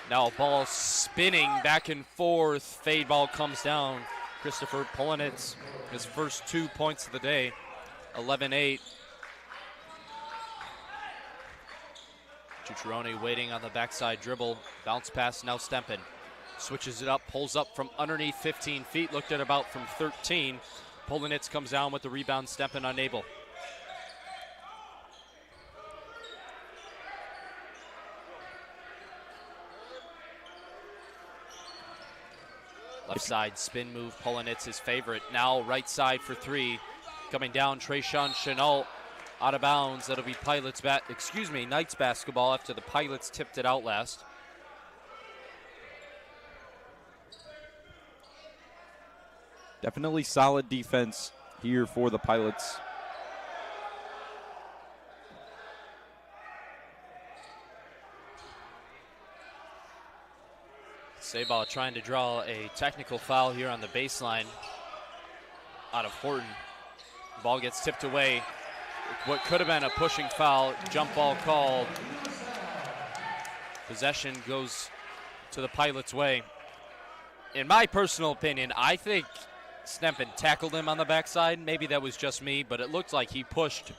Now ball spinning back and forth. Fade ball comes down. Christopher Pulinitz, his first 2 points of the day. 11-8. Tucciarone waiting on the backside dribble. Bounce pass, now Stempen. Switches it up, pulls up from underneath 15 feet. Looked at about from 13. Pulinitz comes down with the rebound. Stempen unable. Left side spin move, Pulinitz his favorite. Now right side for three. Coming down, Trayshawn Chenault out of bounds. That'll be Knights basketball after the Pilots tipped it out last. Definitely solid defense here for the Pilots. Sabal trying to draw a technical foul here on the baseline out of Horton. Ball gets tipped away. What could have been a pushing foul, jump ball called. Possession goes to the Pilots' way. In my personal opinion, I think Stempen tackled him on the backside. Maybe that was just me, but it looked like he pushed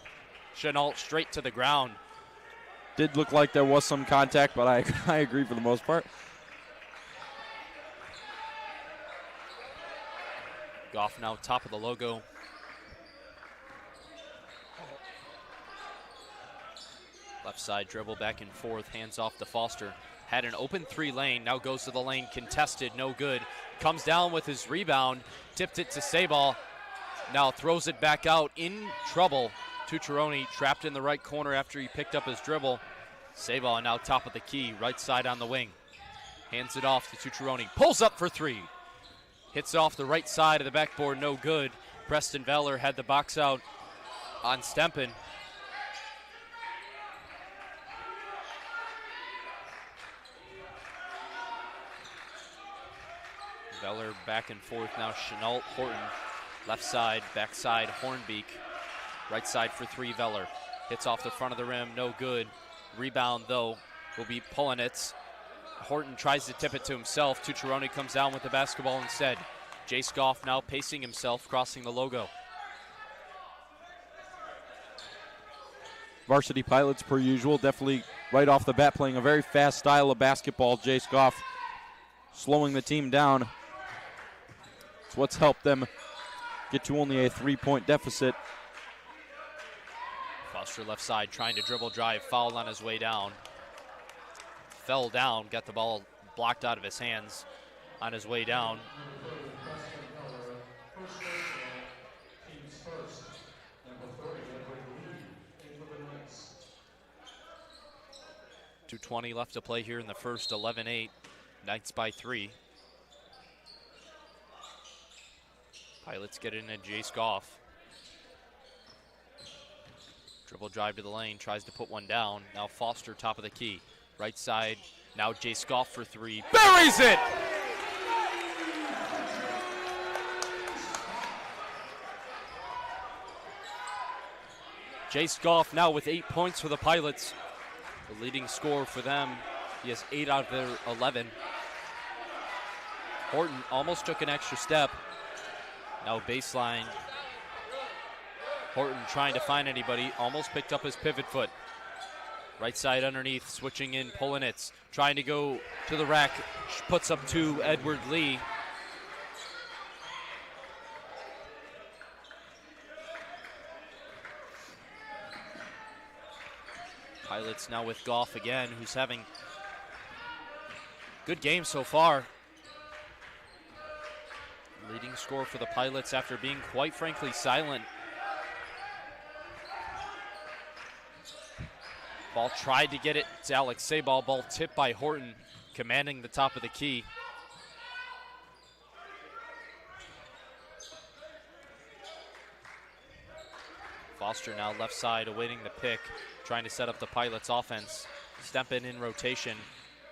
Chenault straight to the ground. Did look like there was some contact, but I agree for the most part. Goff now top of the logo. Left side dribble back and forth, hands off to Foster. Had an open 3 lane, now goes to the lane, contested, no good. Comes down with his rebound, tipped it to Sabal. Now throws it back out, in trouble. Tucciarone trapped in the right corner after he picked up his dribble. Sabal now top of the key, right side on the wing. Hands it off to Tucciarone, pulls up for 3. Hits off the right side of the backboard, no good. Preston Veller had the box out on Stempen. Veller back and forth now. Chenault, Horton. Left side, backside, Hornbeek. Right side for 3, Veller. Hits off the front of the rim, no good. Rebound, though, will be Pulinitz. Horton tries to tip it to himself. Tucciarone comes down with the basketball instead. Jace Goff now pacing himself, crossing the logo. Varsity Pilots, per usual, definitely right off the bat playing a very fast style of basketball. Jace Goff slowing the team down. It's what's helped them get to only a 3-point deficit. Foster left side trying to dribble drive, fouled on his way down. Fell down, got the ball blocked out of his hands on his way down. .220 left to play here in the first. 11-8, Knights by 3. Pilots get in at Jace Goff. Dribble drive to the lane, tries to put one down. Now Foster, top of the key. Right side, now Jace Goff for three. Buries it! Jace Goff now with 8 points for the Pilots. The leading scorer for them. He has 8 out of their 11. Horton almost took an extra step. Now baseline. Horton trying to find anybody, almost picked up his pivot foot. Right side underneath, switching in Polanitz, trying to go to the rack, puts up 2, Edward Lee. Pilots now with Goff again, who's having good game so far. Leading scorer for the Pilots after being quite frankly silent. Ball tried to get it to Alex Sabal. Ball tipped by Horton, commanding the top of the key. Foster now left side awaiting the pick, trying to set up the Pilots offense. Stempen in rotation,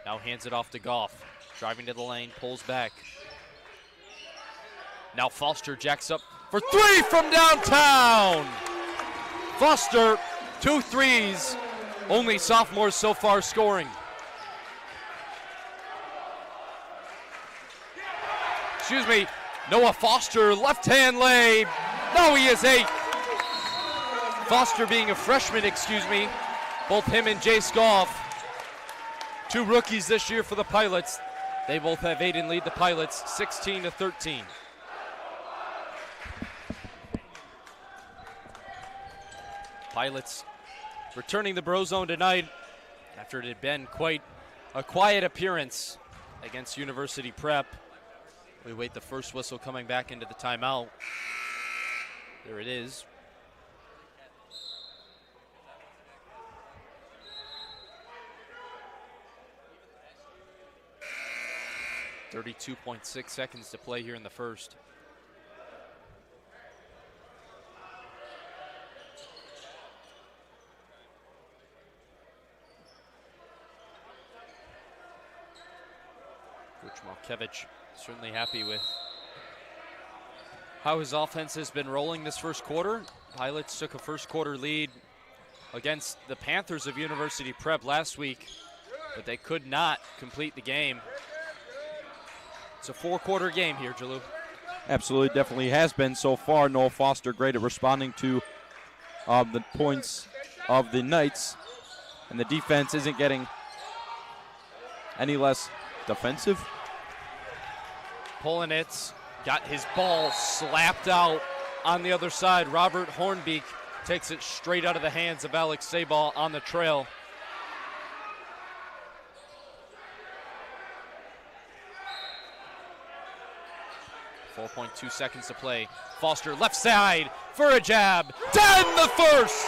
now hands it off to Goff. Driving to the lane, pulls back. Now Foster jacks up for 3 from downtown! Foster, 2 threes. Only sophomores so far scoring. Excuse me, Noah Foster, left-hand lay. No, he is 8. Foster being a freshman, excuse me. Both him and Jace Goff, 2 rookies this year for the Pilots. They both have 8 and lead the Pilots 16-13. Pilots returning the Bro Zone tonight after it had been quite a quiet appearance against University Prep. We wait the first whistle coming back into the timeout. There it is. .6 seconds to play here in the first. Coach Markevich certainly happy with how his offense has been rolling this first quarter. Pilots took a first quarter lead against the Panthers of University Prep last week, but they could not complete the game. It's a 4-quarter game here, Jalou. Absolutely, definitely has been so far. Noah Foster great at responding to the points of the Knights, and the defense isn't getting any less defensive. Polanitz got his ball slapped out on the other side. Robert Hornbeek takes it straight out of the hands of Alex Sabal on the trail. .2 seconds to play. Foster left side for a jab. 10 the first.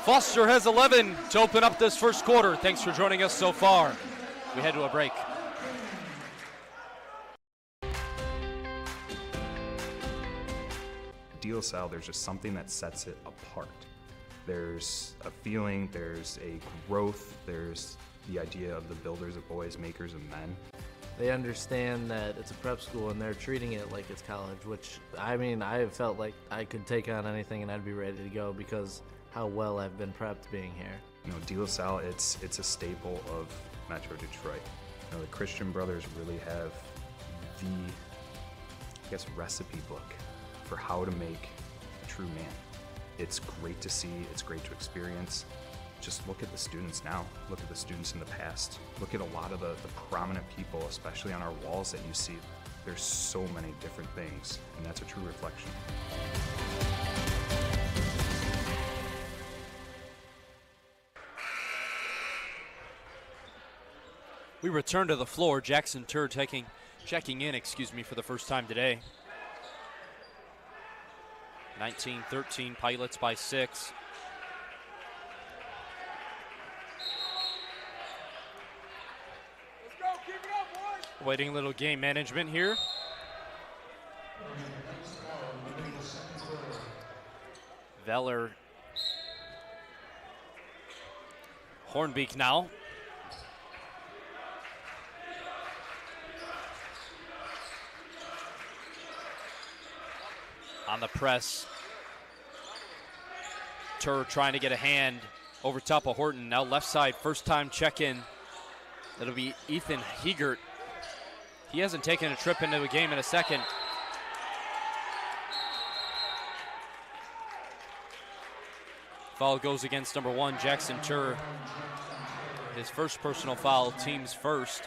Foster has 11 to open up this first quarter. Thanks for joining us so far. We head to a break. De La Salle, there's just something that sets it apart. There's a feeling, there's a growth, there's the idea of the builders of boys, makers of men. They understand that it's a prep school and they're treating it like it's college, which, I mean, I have felt like I could take on anything and I'd be ready to go because how well I've been prepped being here. You know, De La Salle, it's a staple of Metro Detroit. You know, the Christian Brothers really have the, I guess, recipe book for how to make a true man. It's great to see, it's great to experience. Just look at the students now, look at the students in the past, look at a lot of the prominent people, especially on our walls that you see. There's so many different things, and that's a true reflection. We return to the floor. Jackson Tur checking in for the first time today. 19-13, Pilots by 6. Waiting a little game management here. Veller. Hornbeek now. On the press. Tur trying to get a hand over top of Horton. Now left side, first time check-in. That'll be Ethan Hegert. He hasn't taken a trip into a game in a second. Foul goes against number 1, Jackson Tur. His first personal foul, team's first.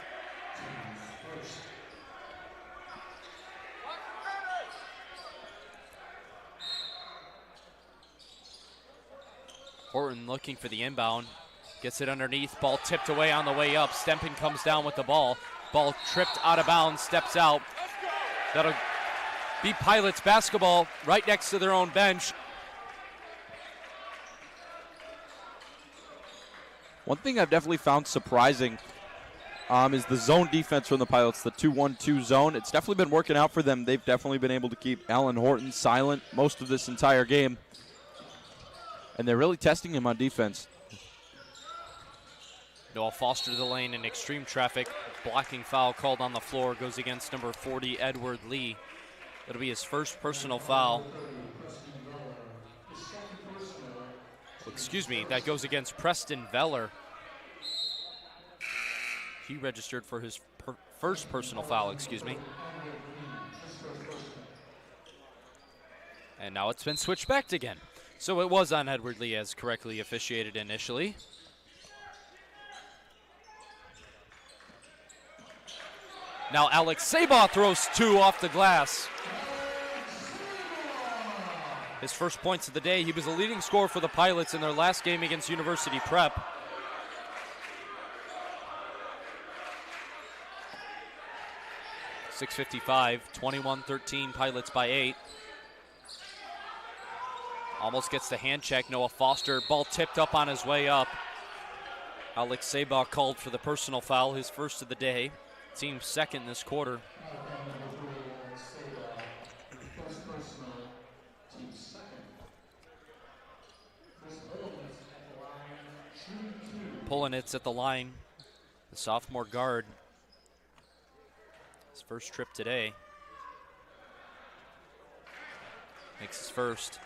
Horton looking for the inbound. Gets it underneath, ball tipped away on the way up. Stempen comes down with the ball. Ball tripped out of bounds, steps out. That'll be Pilots basketball right next to their own bench. One thing I've definitely found surprising is the zone defense from the Pilots, the 2-1-2 zone. It's definitely been working out for them. They've definitely been able to keep Alan Horton silent most of this entire game. And they're really testing him on defense. Noah Foster to the lane in extreme traffic. Blocking foul called on the floor goes against number 40, Edward Lee. That'll be his first personal foul. Excuse me, that goes against Preston Veller. He registered for his first personal foul, excuse me. And now it's been switched back again. So it was on Edward Lee as correctly officiated initially. Now Alex Sabaugh throws 2 off the glass. His first points of the day. He was the leading scorer for the Pilots in their last game against University Prep. .655, 21-13, Pilots by 8. Almost gets the hand check. Noah Foster, ball tipped up on his way up. Alex Sabaugh called for the personal foul, his first of the day. Team's second this quarter. Pulinitz at the line, the sophomore guard. His first trip today. Makes his first.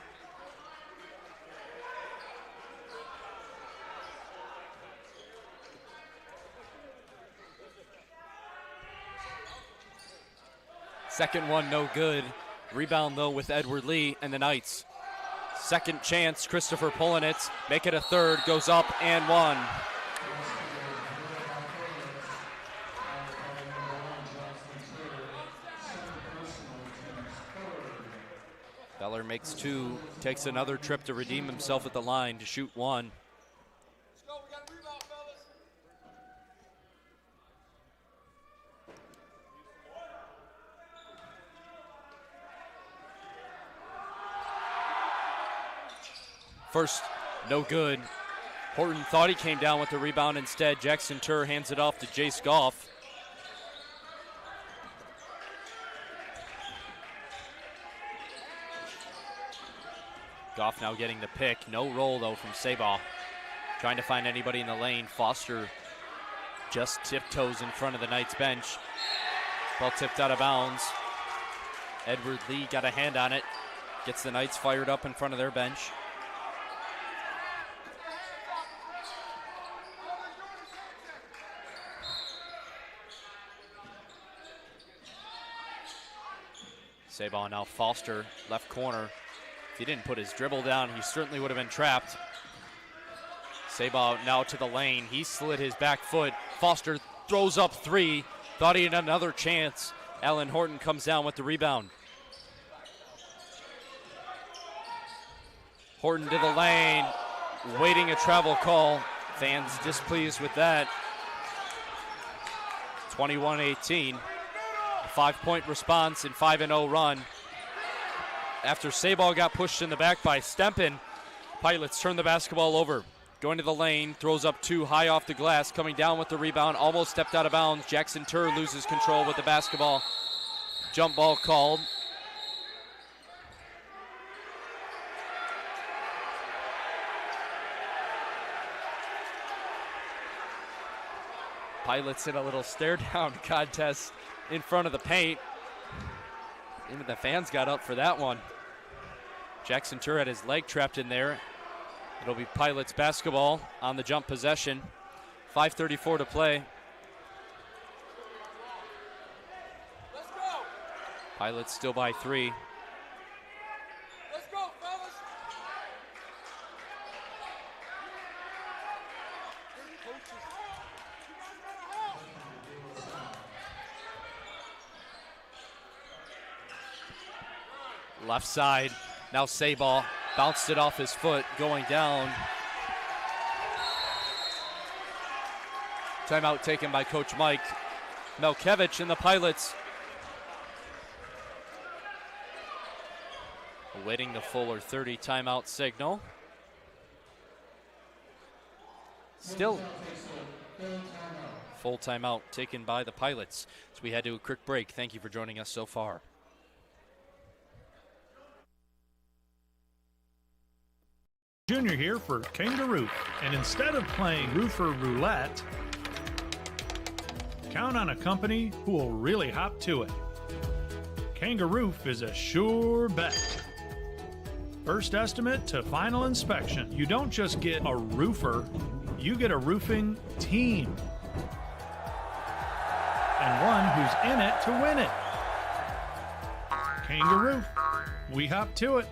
Second one, no good. Rebound, though, with Edward Lee and the Knights. Second chance, Christopher Pulinitz. Make it a third, goes up and one. Veller makes 2, takes another trip to redeem himself at the line to shoot 1. First, no good. Horton thought he came down with the rebound instead. Jackson Tur hands it off to Jace Goff. Goff now getting the pick. No roll, though, from Sabaugh. Trying to find anybody in the lane. Foster just tiptoes in front of the Knights bench. Ball tipped out of bounds. Edward Lee got a hand on it. Gets the Knights fired up in front of their bench. Sabaugh now Foster, left corner. If he didn't put his dribble down, he certainly would have been trapped. Sabaugh now to the lane. He slid his back foot. Foster throws up 3. Thought he had another chance. Alan Horton comes down with the rebound. Horton to the lane. Waiting a travel call. Fans displeased with that. 21-18. 5-point response and 5-0 run. After Sabaugh got pushed in the back by Stempen, Pilots turn the basketball over. Going to the lane, throws up 2 high off the glass, coming down with the rebound, almost stepped out of bounds. Jackson Tur loses control with the basketball. Jump ball called. Pilots in a little stare-down contest in front of the paint. Even the fans got up for that one. Jackson Tur had his leg trapped in there. It'll be Pilots basketball on the jump possession. 5:34 to play. Pilots still by 3. Let's go, fellas. Left side, now Sabal bounced it off his foot, going down. Timeout taken by Coach Mike Melkevich, and the Pilots awaiting the Fuller 30 timeout signal. Still full timeout taken by the Pilots. So we head to a quick break. Thank you for joining us so far. Junior here for Kangaroo, and instead of playing roofer roulette, count on a company who will really hop to it. Kangaroo is a sure bet. First estimate to final inspection. You don't just get a roofer, you get a roofing team. And one who's in it to win it. Kangaroo, we hop to it.